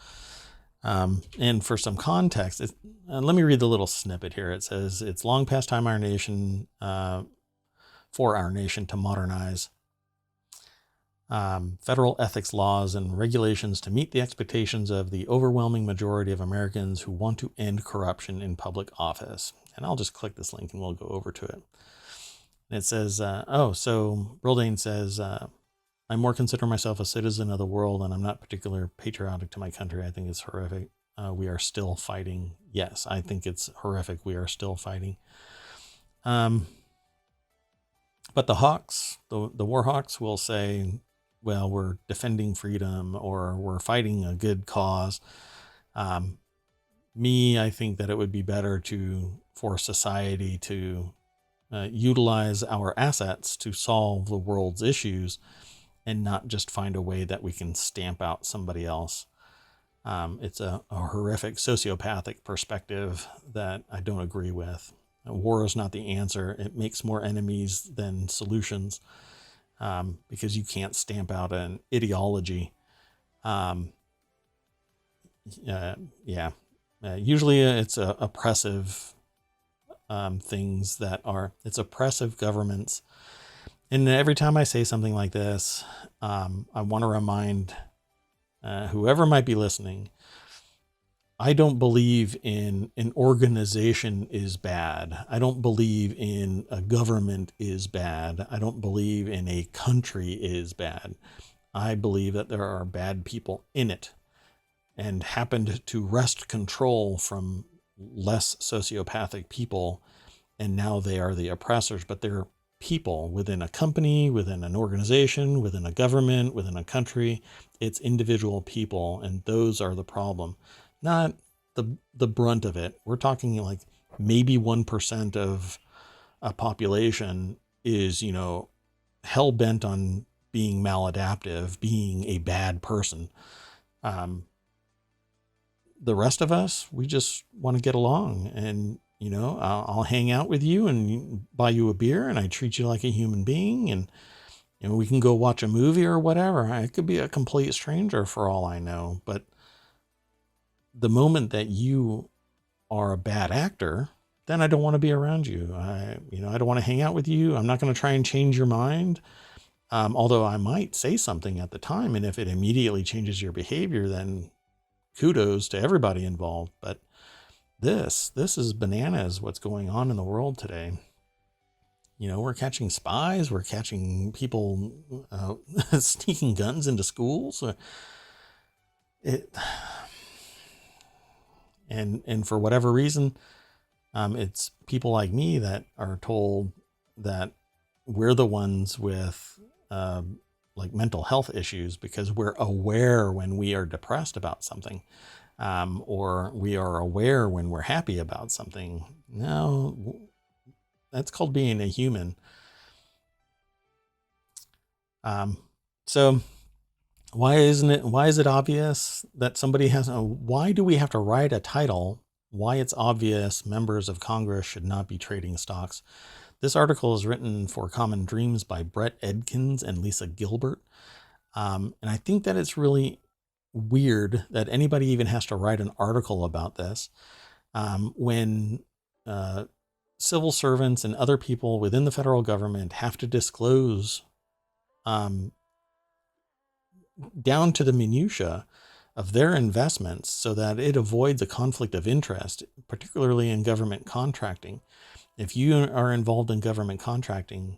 And for some context, let me read the little snippet here. It says, it's long past time for our nation to modernize federal ethics laws and regulations to meet the expectations of the overwhelming majority of Americans who want to end corruption in public office. And I'll just click this link and we'll go over to it. And it says, so Brodane says, I more consider myself a citizen of the world, and I'm not particularly patriotic to my country. I think it's horrific. We are still fighting. Yes, I think it's horrific. We are still fighting. But the hawks, the war hawks, will say, well, we're defending freedom or we're fighting a good cause. I think that it would be better for society to utilize our assets to solve the world's issues and not just find a way that we can stamp out somebody else. It's a horrific sociopathic perspective that I don't agree with. War is not the answer. It makes more enemies than solutions, because you can't stamp out an ideology. Usually it's oppressive things it's oppressive governments And every time I say something like this, I want to remind whoever might be listening, I don't believe in an organization is bad. I don't believe in a government is bad. I don't believe in a country is bad. I believe that there are bad people in it and happened to wrest control from less sociopathic people. And now they are the oppressors, but they're people within a company, within an organization, within a government, within a country. It's individual people, and those are the problem, not the brunt of it. We're talking like maybe 1% of a population is, hell bent on being maladaptive, being a bad person. The rest of us, we just want to get along, and I'll hang out with you and buy you a beer, and I treat you like a human being, and we can go watch a movie or whatever. I could be a complete stranger for all I know, but the moment that you are a bad actor, then I don't want to be around you. I don't want to hang out with you. I'm not going to try and change your mind. Although I might say something at the time, and if it immediately changes your behavior, then kudos to everybody involved. But this is bananas, what's going on in the world today. We're catching spies. We're catching people sneaking guns into schools. And for whatever reason, it's people like me that are told that we're the ones with like mental health issues because we're aware when we are depressed about something, or we are aware when we're happy about something. No, that's called being a human. So why is it obvious that somebody why do we have to write a title? Why it's obvious members of Congress should not be trading stocks. This article is written for Common Dreams by Brett Edkins and Lisa Gilbert. And I think that it's really weird that anybody even has to write an article about this when civil servants and other people within the federal government have to disclose down to the minutia of their investments so that it avoids a conflict of interest, particularly in government contracting. If you are involved in government contracting,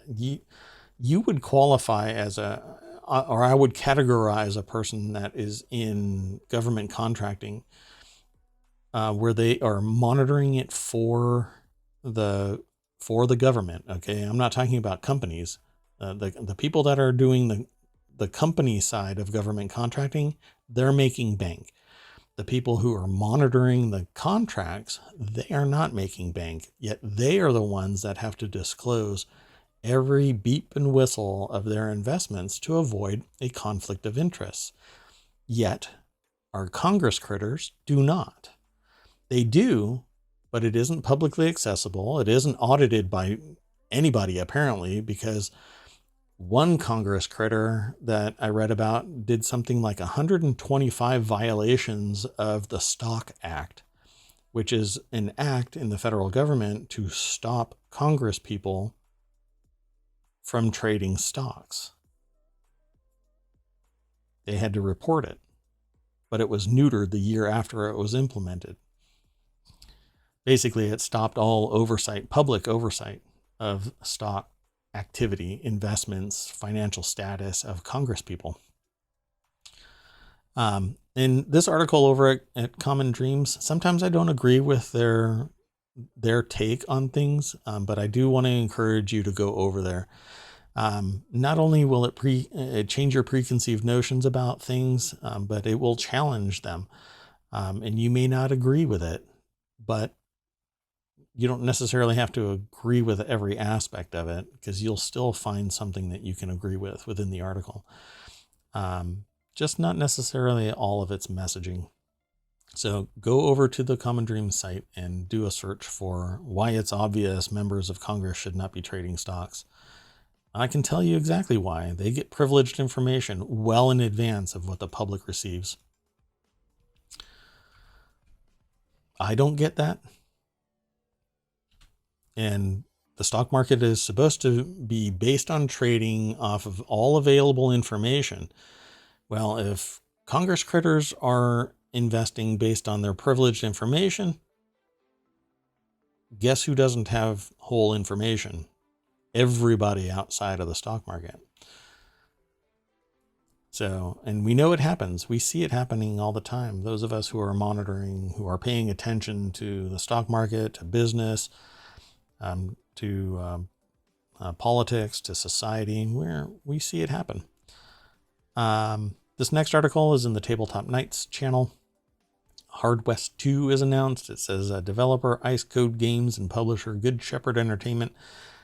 you would qualify as or I would categorize a person that is in government contracting where they are monitoring it for the government. Okay, I'm not talking about companies. The people that are doing the company side of government contracting, they're making bank. The people who are monitoring the contracts, they are not making bank, yet they are the ones that have to disclose every beep and whistle of their investments to avoid a conflict of interest. Yet our Congress critters do not. They do, but it isn't publicly accessible. It isn't audited by anybody, apparently, because one Congress critter that I read about did something like 125 violations of the Stock Act, which is an act in the federal government to stop Congress people from trading stocks. They had to report it, but it was neutered the year after it was implemented. Basically, it stopped all oversight, public oversight of stock activity, investments, financial status of Congress people. In this article over at Common Dreams, sometimes I don't agree with their take on things, but I do want to encourage you to go over there. Not only will it change your preconceived notions about things, but it will challenge them. And you may not agree with it, but you don't necessarily have to agree with every aspect of it, because you'll still find something that you can agree with within the article. Just not necessarily all of its messaging. So go over to the Common Dreams site and do a search for why it's obvious members of Congress should not be trading stocks. I can tell you exactly why. They get privileged information well in advance of what the public receives. I don't get that. And the stock market is supposed to be based on trading off of all available information. Well, if Congress critters are investing based on their privileged information, guess who doesn't have whole information? Everybody outside of the stock market. So, and we know it happens. We see it happening all the time. Those of us who are monitoring, who are paying attention to the stock market, to business, to politics, to society, where we see it happen. This next article is in the Tabletop Nights channel. Hard West 2 is announced. It says developer Ice Code Games and publisher Good Shepherd Entertainment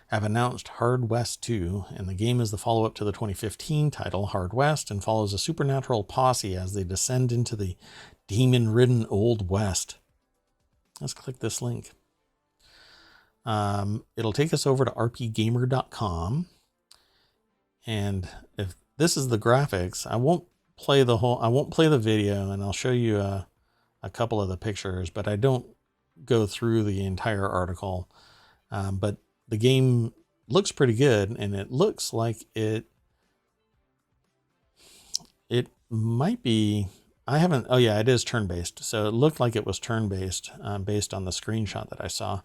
have announced Hard West 2, and the game is the follow-up to the 2015 title Hard West and follows a supernatural posse as they descend into the demon-ridden Old West. Let's click this link. It'll take us over to rpgamer.com, and if this is the graphics, I won't play the video, and I'll show you a couple of the pictures, but I don't go through the entire article. But the game looks pretty good, and it looks like it might be, it is turn-based. So it looked like it was turn-based based on the screenshot that I saw.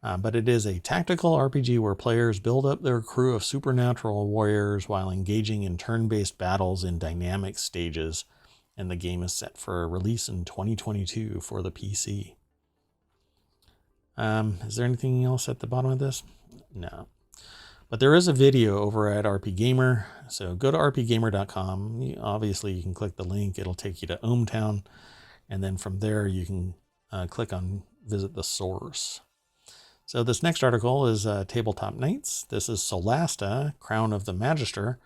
But it is a tactical RPG where players build up their crew of supernatural warriors while engaging in turn-based battles in dynamic stages. And the game is set for release in 2022 for the PC. Is there anything else at the bottom of this? No. But there is a video over at RPGamer. So go to rpgamer.com. Obviously, you can click the link. It'll take you to ohmTown. And then from there, you can click on Visit the Source. So this next article is Tabletop Nights. This is Solasta, Crown of the Magister,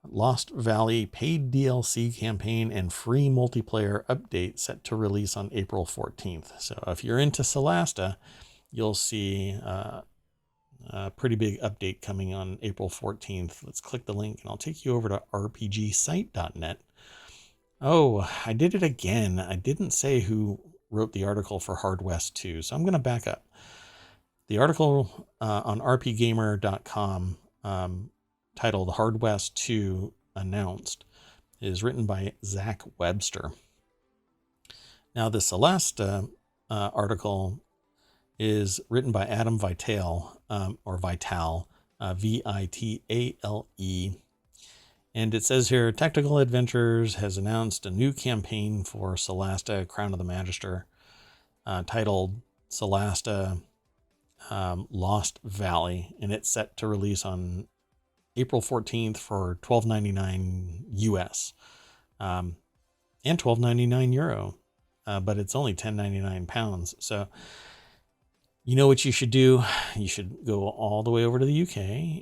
Lost Valley paid DLC campaign and free multiplayer update set to release on April 14th. So if you're into Solasta, you'll see a pretty big update coming on April 14th. Let's click the link and I'll take you over to rpgsite.net. Oh, I did it again. I didn't say who wrote the article for Hard West 2, so I'm going to back up. The article on rpgamer.com titled Hard West 2 Announced is written by Zach Webster. Now, the Solasta article is written by Adam Vitale, or Vitale, Vitale. And it says here, Tactical Adventures has announced a new campaign for Solasta, Crown of the Magister, titled Solasta Lost Valley, and it's set to release on April 14th for $12.99 US and €12.99 Euro, but it's only £10.99. So you know what you should do? You should go all the way over to the UK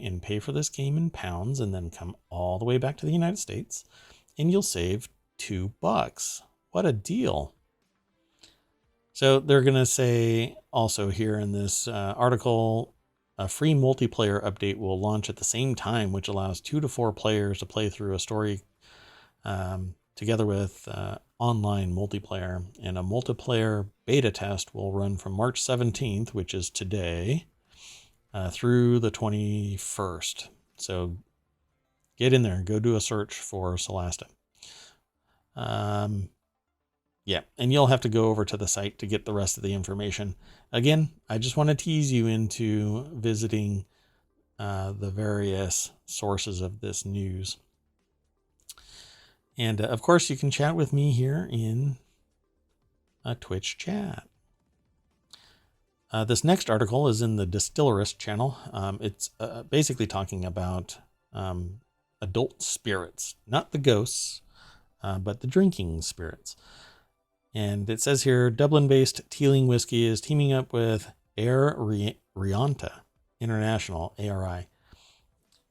and pay for this game in pounds and then come all the way back to the United States and you'll save $2. What a deal. So they're going to say also here in this article, a free multiplayer update will launch at the same time, which allows 2 to 4 players to play through a story together with online multiplayer. And a multiplayer beta test will run from March 17th, which is today, through the 21st. So get in there, go do a search for Solasta. Yeah, and you'll have to go over to the site to get the rest of the information. Again, I just want to tease you into visiting the various sources of this news. And of course, you can chat with me here in a Twitch chat. This next article is in the Distillerist channel. It's basically talking about adult spirits, not the ghosts, but the drinking spirits. And it says here, Dublin-based Teeling Whiskey is teaming up with Air Rianta International, ARI,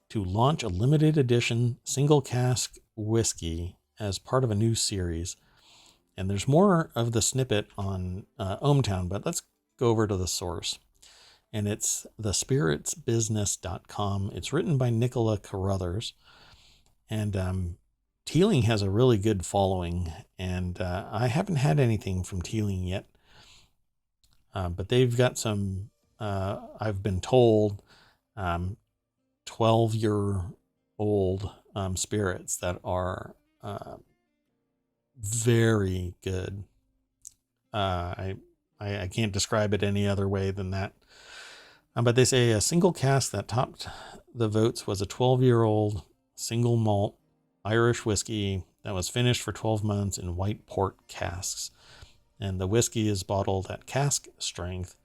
to launch a limited edition single cask whiskey as part of a new series. And there's more of the snippet on ohmTown, but let's go over to the source. And it's thespiritsbusiness.com. It's written by Nicola Carruthers. And Teeling has a really good following, and I haven't had anything from Teeling yet, but they've got some I've been told, 12-year-old spirits that are very good. I can't describe it any other way than that. But they say a single cask that topped the votes was a 12-year-old single malt Irish whiskey that was finished for 12 months in white port casks. And the whiskey is bottled at cask strength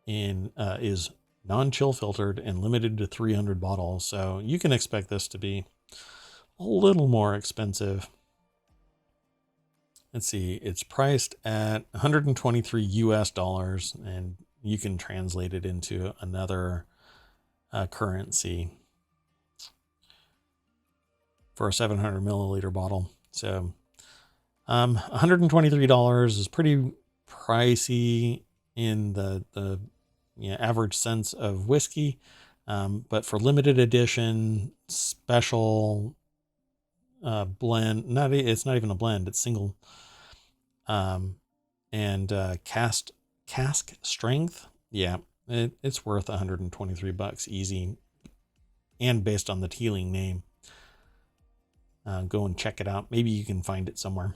and is non-chill filtered and limited to 300 bottles. So you can expect this to be a little more expensive. Let's see, it's priced at 123 US dollars, and you can translate it into another currency for a 700 milliliter bottle. So $123 is pretty pricey in the average sense of whiskey, but for limited edition special blend, it's not even a blend, it's single, and cask strength, it's worth $123 easy, and based on the Teeling name. Go and check it out. Maybe you can find it somewhere.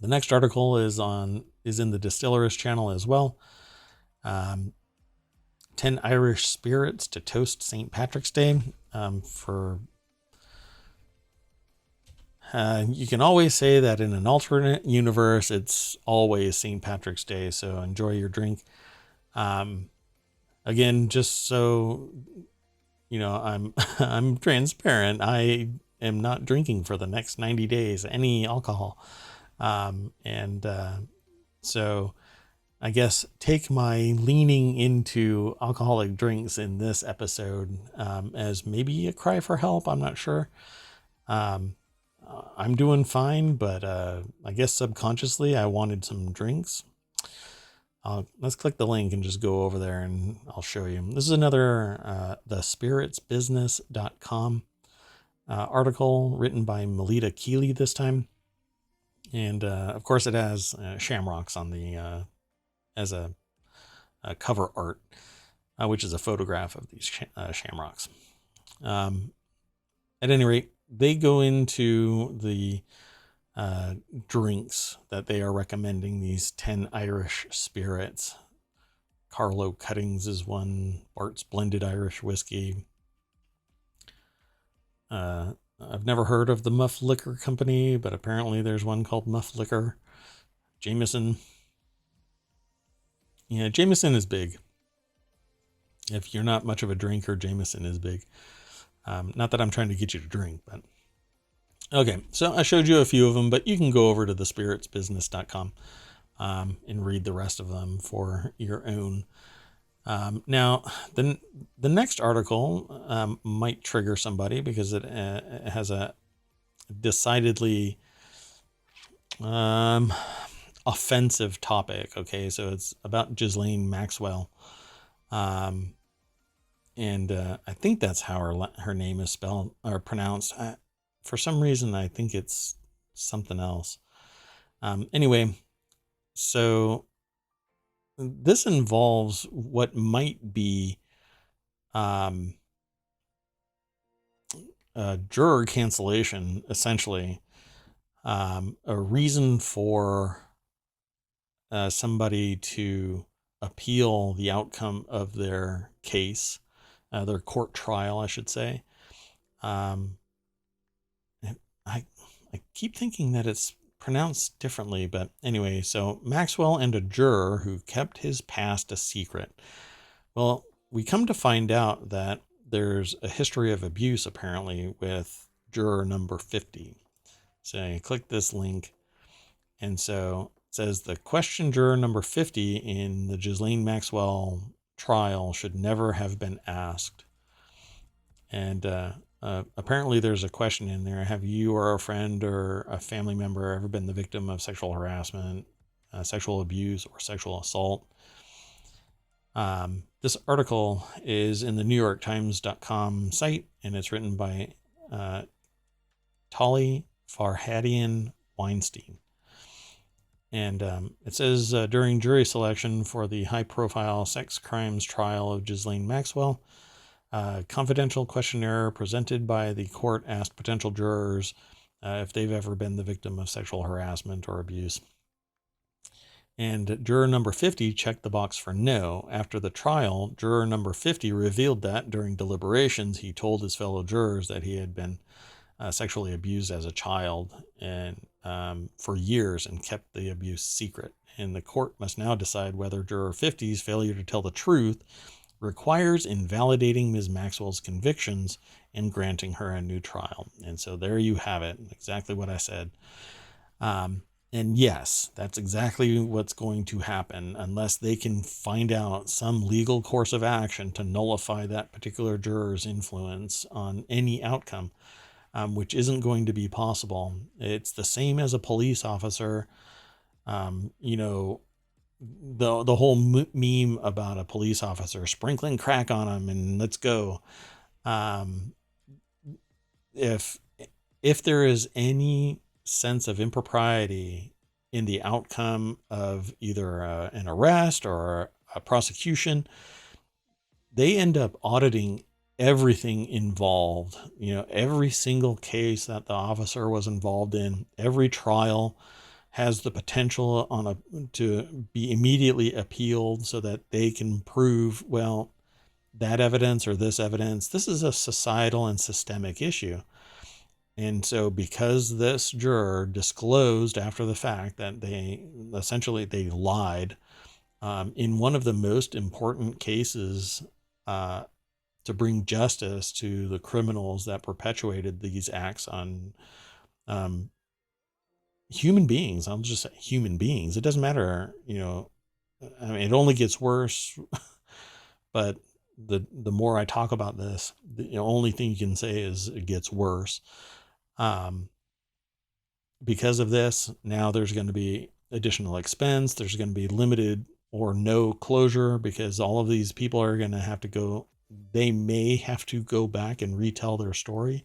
The next article is in the Distillers channel as well. 10 Irish spirits to toast St. Patrick's Day. You can always say that in an alternate universe, it's always St. Patrick's Day. So enjoy your drink. Again, just so you know, I'm transparent. I am not drinking for the next 90 days any alcohol. So I guess take my leaning into alcoholic drinks in this episode as maybe a cry for help. I'm not sure. I'm doing fine, but I guess subconsciously I wanted some drinks. Let's click the link and just go over there and I'll show you. This is another thespiritsbusiness.com article written by Melita Keeley this time. And of course it has shamrocks on the as a cover art, which is a photograph of these shamrocks. At any rate, they go into the drinks that they are recommending, these 10 Irish spirits. Carlo Cuttings is one, Bart's Blended Irish Whiskey. I've never heard of the Muff Liquor Company, but apparently there's one called Muff Liquor. Jameson. Yeah, Jameson is big. If you're not much of a drinker, Jameson is big. Not that I'm trying to get you to drink, but okay. So I showed you a few of them, but you can go over to thespiritsbusiness.com and read the rest of them for your own. Now, the next article might trigger somebody because it has a decidedly offensive topic. Okay, so it's about Ghislaine Maxwell. And I think that's how her name is spelled or pronounced. For some reason, I think it's something else. Anyway, so this involves what might be juror cancellation, essentially. A reason for somebody to appeal the outcome of their case, their court trial, I should say. I keep thinking that it's pronounced differently, but anyway, so Maxwell and a juror who kept his past a secret. Well, we come to find out that there's a history of abuse apparently with juror number 50. So you click this link, and so it says the question juror number 50 in the Ghislaine Maxwell trial should never have been asked. And apparently there's a question in there. Have you or a friend or a family member ever been the victim of sexual harassment, sexual abuse, or sexual assault? This article is in the NewYorkTimes.com site, and it's written by Tali Farhadian Weinstein. And it says during jury selection for the high-profile sex crimes trial of Ghislaine Maxwell, confidential questionnaire presented by the court asked potential jurors if they've ever been the victim of sexual harassment or abuse. And juror number 50 checked the box for no. After the trial, juror number 50 revealed that during deliberations, he told his fellow jurors that he had been sexually abused as a child and for years and kept the abuse secret. And the court must now decide whether juror 50's failure to tell the truth requires invalidating Ms. Maxwell's convictions and granting her a new trial. And so there you have it, exactly what I said. And yes, that's exactly what's going to happen unless they can find out some legal course of action to nullify that particular juror's influence on any outcome, which isn't going to be possible. It's the same as a police officer. You know, the whole meme about a police officer sprinkling crack on him and let's go. If there is any sense of impropriety in the outcome of either an arrest or a prosecution, they end up auditing everything involved. You know, every single case that the officer was involved in, every trial has the potential to be immediately appealed so that they can prove, well, that evidence or this evidence, this is a societal and systemic issue. And so because this juror disclosed after the fact that they lied in one of the most important cases to bring justice to the criminals that perpetuated these acts on human beings. I'll just say human beings. It doesn't matter, you know, I mean, it only gets worse, but the more I talk about this, the only thing you can say is it gets worse. Because of this, now there's going to be additional expense. There's going to be limited or no closure because all of these people are going to have to go. They may have to go back and retell their story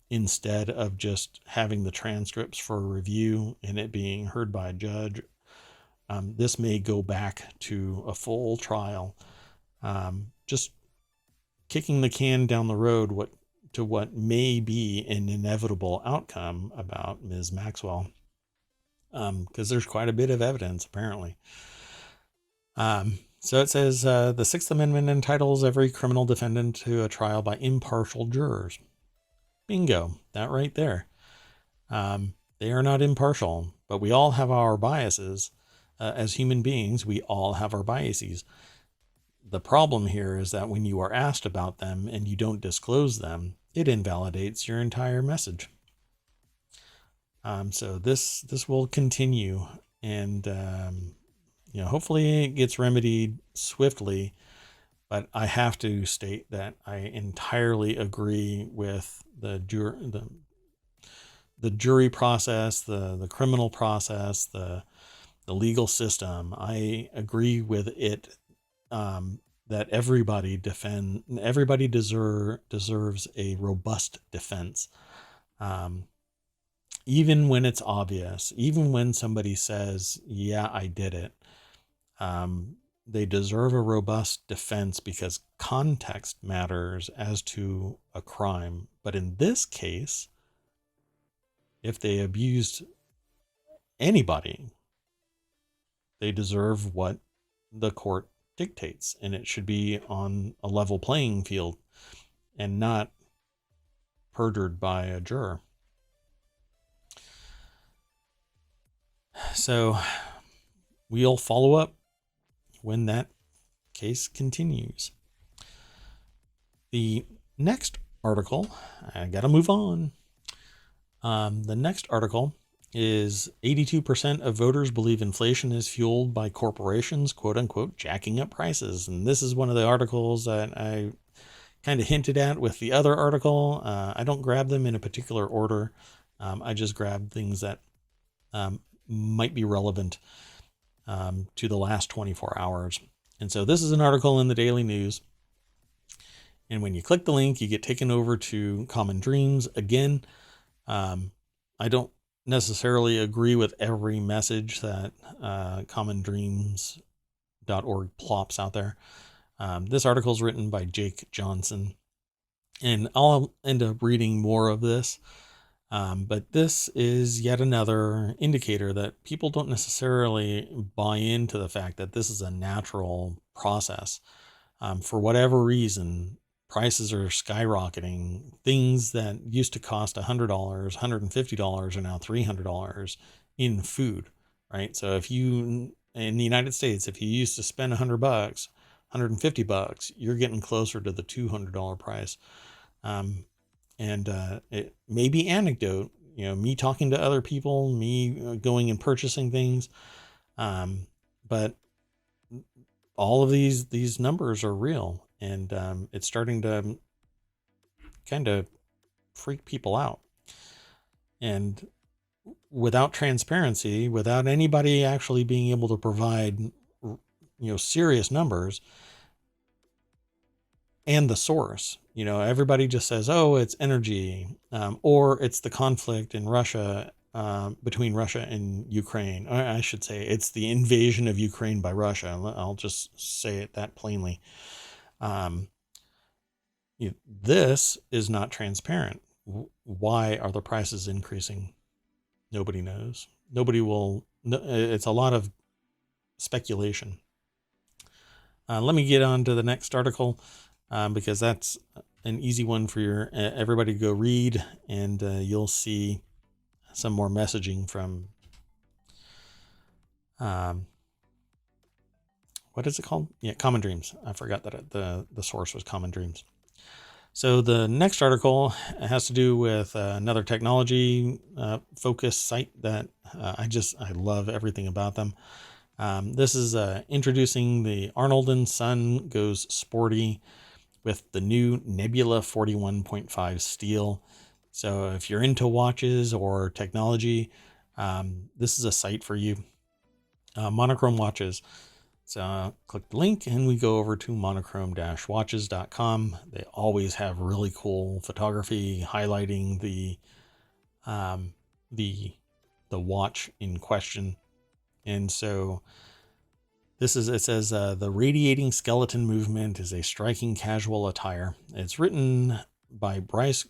instead of just having the transcripts for review and it being heard by a judge. This may go back to a full trial. Just kicking the can down the road to what may be an inevitable outcome about Ms. Maxwell, because there's quite a bit of evidence, apparently. So it says the Sixth Amendment entitles every criminal defendant to a trial by impartial jurors. Bingo, that right there. They are not impartial, but we all have our biases. As human beings, we all have our biases. The problem here is that when you are asked about them and you don't disclose them, it invalidates your entire message. So this will continue, and you know, hopefully it gets remedied swiftly. But I have to state that I entirely agree with the jury process, the criminal process, the legal system. I agree with it. That everybody deserves a robust defense. Even when it's obvious, even when somebody says, yeah, I did it, they deserve a robust defense because context matters as to a crime. But in this case, if they abused anybody, they deserve what the court dictates, and it should be on a level playing field and not perjured by a juror. So we'll follow up when that case continues. The next article, I gotta move on. The next article is 82% of voters believe inflation is fueled by corporations, quote unquote, jacking up prices. And this is one of the articles that I kind of hinted at with the other article. I don't grab them in a particular order. I just grab things that might be relevant to the last 24 hours. And so this is an article in the Daily News. And when you click the link, you get taken over to Common Dreams. Again, I don't necessarily agree with every message that commondreams.org plops out there. This article is written by Jake Johnson, and I'll end up reading more of this. But this is yet another indicator that people don't necessarily buy into the fact that this is a natural process. For whatever reason, prices are skyrocketing. Things that used to cost $100, $150 are now $300 in food, right? So if you, in the United States, if you used to spend $100, $150, you're getting closer to the $200 price. It may be anecdote, me talking to other people, me going and purchasing things. But all of these numbers are real, and it's starting to kind of freak people out. And without transparency, without anybody actually being able to provide, serious numbers and the source, everybody just says, oh, it's energy, or it's the conflict in Russia, between Russia and Ukraine. Or I should say it's the invasion of Ukraine by Russia. I'll just say it that plainly. This is not transparent. Why are the prices increasing? Nobody knows. Nobody will. It's a lot of speculation. Let me get on to the next article, because that's an easy one for everybody to go read, and you'll see some more messaging from, what is it called? Yeah, Common Dreams. I forgot that the source was Common Dreams. So the next article has to do with another technology focused site that I love everything about them. This is introducing the Arnold & Son goes sporty with the new Nebula 41.5 steel. So if you're into watches or technology, this is a site for you. Monochrome watches. So click the link and we go over to monochrome-watches.com. They always have really cool photography highlighting the watch in question. And so it says the radiating skeleton movement is a striking casual attire. It's written by Bryce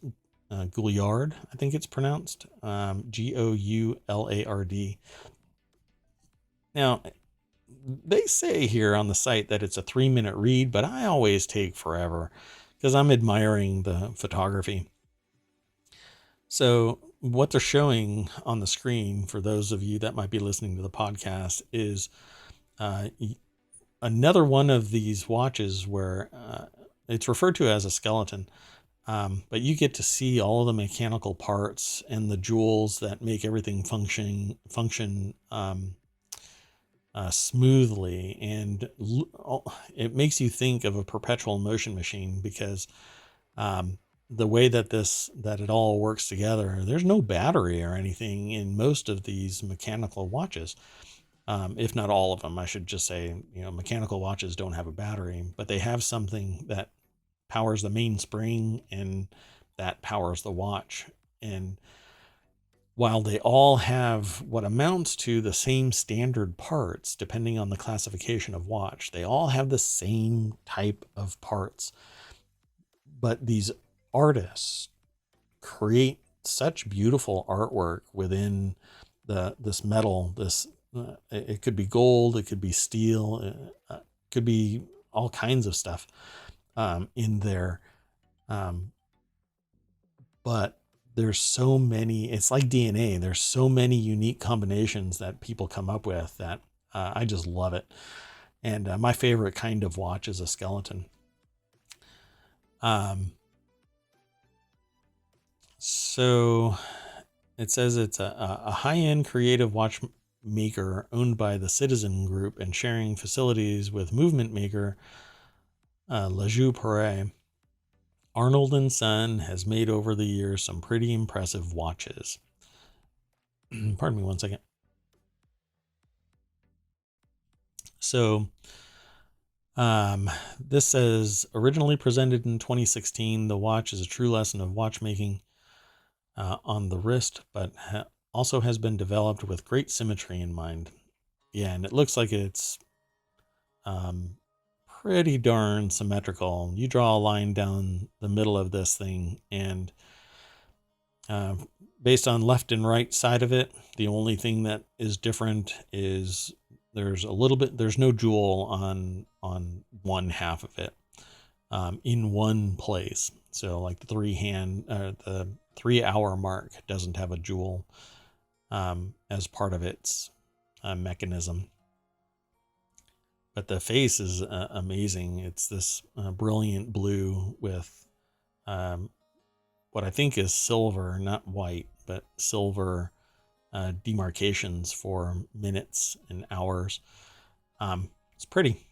Gouliard, I think it's pronounced, Goulard. Now, they say here on the site that it's a 3-minute read, but I always take forever because I'm admiring the photography. So what they're showing on the screen for those of you that might be listening to the podcast is another one of these watches where it's referred to as a skeleton, but you get to see all of the mechanical parts and the jewels that make everything function smoothly, and it makes you think of a perpetual motion machine because the way that it all works together, there's no battery or anything in most of these mechanical watches, if not all of them. I should just say, mechanical watches don't have a battery, but they have something that powers the mainspring and that powers the watch. And while they all have what amounts to the same standard parts, depending on the classification of watch, they all have the same type of parts. But these artists create such beautiful artwork within this metal. It could be gold, it could be steel, it could be all kinds of stuff in there. But there's so many, it's like DNA. There's so many unique combinations that people come up with that I just love it. And my favorite kind of watch is a skeleton. So it says it's a high-end creative watchmaker owned by the Citizen Group and sharing facilities with movement maker Lejeune Perret. Arnold & Son has made over the years some pretty impressive watches. Pardon me one second. So this says, originally presented in 2016, the watch is a true lesson of watchmaking on the wrist, but also has been developed with great symmetry in mind. Yeah, and it looks like it's pretty darn symmetrical. You draw a line down the middle of this thing, and based on left and right side of it, the only thing that is different is there's no jewel on one half of it in one place. So like the the 3 hour mark doesn't have a jewel as part of its mechanism. But the face is amazing. It's this brilliant blue with what I think is silver, not white, but silver demarcations for minutes and hours. It's pretty.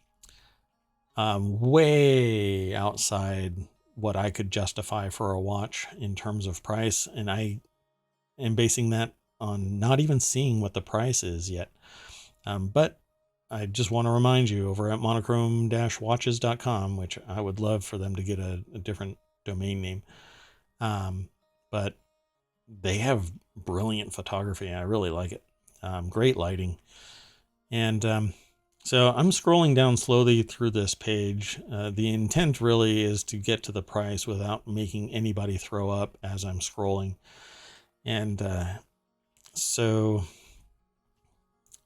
Way outside what I could justify for a watch in terms of price. And I am basing that on not even seeing what the price is yet. But I just want to remind you, over at monochrome-watches.com, which I would love for them to get a different domain name. But they have brilliant photography. I really like it. Great lighting. And so I'm scrolling down slowly through this page. The intent really is to get to the price without making anybody throw up as I'm scrolling. And so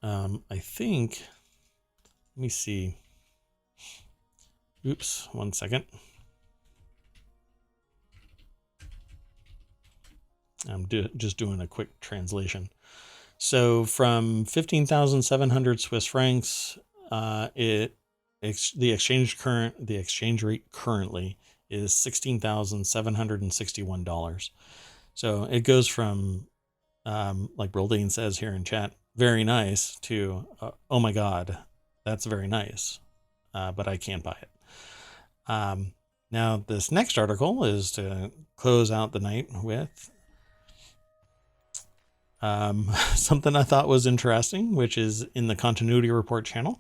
I think, let me see. Oops, 1 second. I'm just doing a quick translation. So from 15,700 Swiss francs, the exchange rate currently is $16,761. So it goes from, like Brildane says here in chat, very nice, to oh my God, that's very nice, but I can't buy it. Now this next article is to close out the night with something I thought was interesting, which is in the Continuity Report channel.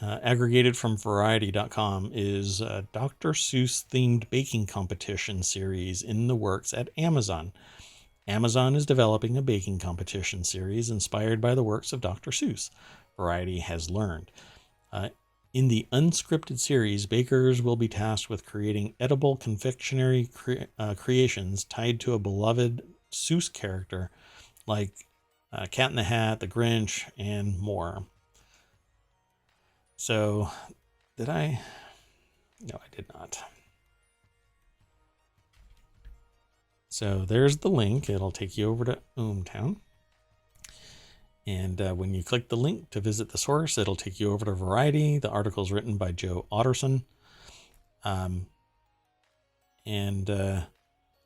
Aggregated from Variety.com is a Dr. Seuss themed baking competition series in the works at Amazon. Amazon is developing a baking competition series inspired by the works of Dr. Seuss, Variety has learned. In the unscripted series, bakers will be tasked with creating edible confectionery creations tied to a beloved Seuss character like Cat in the Hat, The Grinch, and more. So, did I? No, I did not. So there's the link. It'll take you over to ohmTown. And when you click the link to visit the source, it'll take you over to Variety. The article is written by Joe Otterson.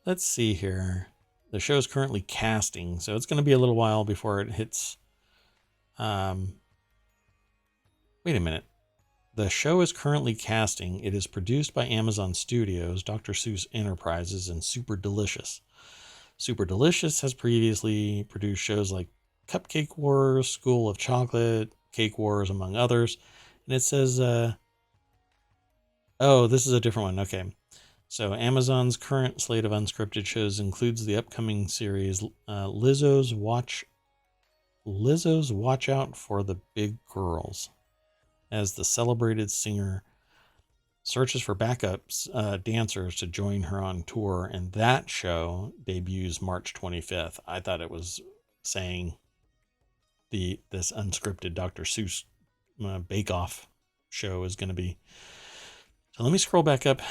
Let's see here. The show is currently casting, so it's going to be a little while before it hits. Wait a minute. The show is currently casting. It is produced by Amazon Studios, Dr. Seuss Enterprises, and Super Delicious. Super Delicious has previously produced shows like Cupcake Wars, School of Chocolate, Cake Wars, among others. And it says, oh, this is a different one. Okay. So Amazon's current slate of unscripted shows includes the upcoming series Lizzo's Watch Out for the Big Girls, as the celebrated singer searches for backups dancers to join her on tour, and that show debuts March 25th. I thought it was saying this unscripted Dr. Seuss Bake Off show is going to be. So let me scroll back up.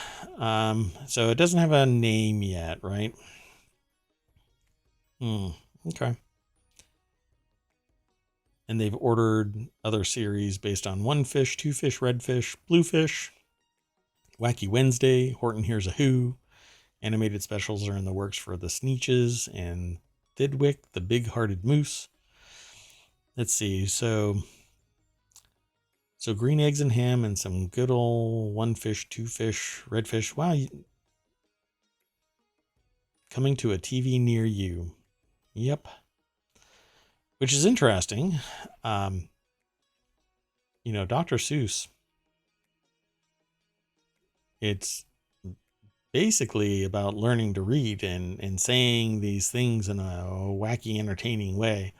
So it doesn't have a name yet, right? Okay. And they've ordered other series based on One Fish, Two Fish, Red Fish, Blue Fish, Wacky Wednesday, Horton Hears a Who. Animated specials are in the works for The Sneetches and Thidwick, the Big-Hearted Moose. Let's see. So green eggs and ham and some good old One Fish, Two Fish, Red Fish. Wow. Coming to a TV near you. Yep. Which is interesting. Dr. Seuss, it's basically about learning to read and saying these things in a wacky, entertaining way.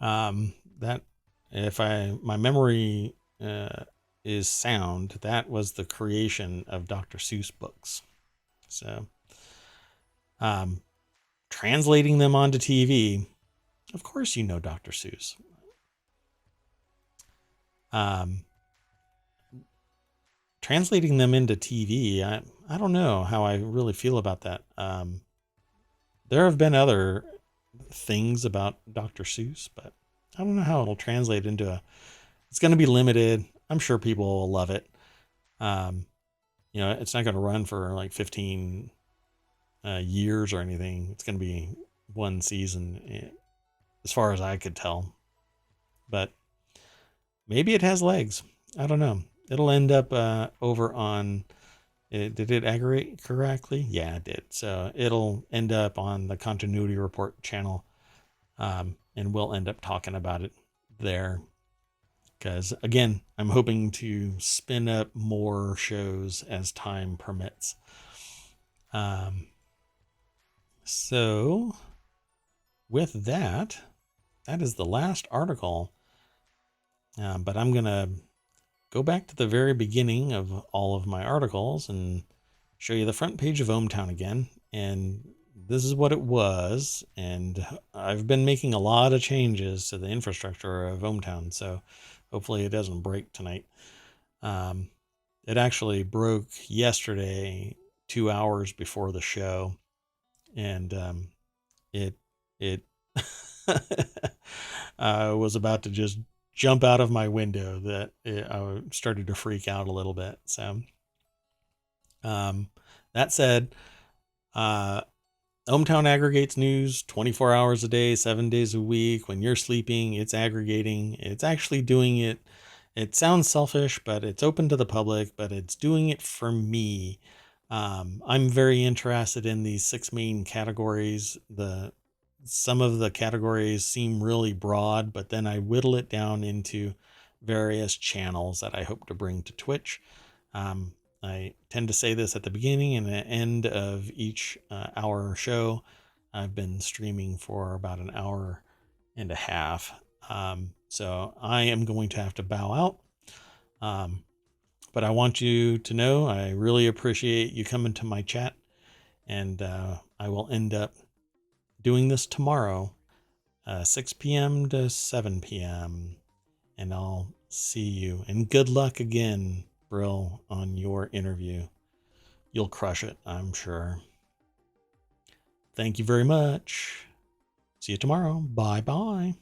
That if my memory is sound, that was the creation of Dr. Seuss books. So, translating them onto TV, of course, you know Dr. Seuss. Translating them into TV, I don't know how I really feel about that. There have been other things about Dr. Seuss, but I don't know how it'll translate into it's going to be limited. I'm sure people will love it. It's not going to run for like 15 years or anything. It's going to be one season, as far as I could tell. But maybe it has legs. I don't know. It'll end up over on. Did it aggregate correctly? Yeah, it did. So it'll end up on the Continuity Report channel, and we'll end up talking about it there. Because, again, I'm hoping to spin up more shows as time permits. So, with that is the last article. But I'm going to go back to the very beginning of all of my articles and show you the front page of ohmTown again. And this is what it was. And I've been making a lot of changes to the infrastructure of ohmTown. So hopefully it doesn't break tonight. It actually broke yesterday, 2 hours before the show. And it I was about to just jump out of my window that I started to freak out a little bit. So, that said, ohmTown aggregates news 24 hours a day, 7 days a week. When you're sleeping, it's aggregating. It's actually doing it. It sounds selfish, but it's open to the public, but it's doing it for me. I'm very interested in these 6 main categories. Some of the categories seem really broad, but then I whittle it down into various channels that I hope to bring to Twitch. I tend to say this at the beginning and the end of each hour show. I've been streaming for about an hour and a half. So I am going to have to bow out. But I want you to know I really appreciate you coming to my chat, and I will end up doing this tomorrow, 6 p.m. to 7 p.m. And I'll see you. And good luck again, Brill, on your interview. You'll crush it, I'm sure. Thank you very much. See you tomorrow. Bye-bye.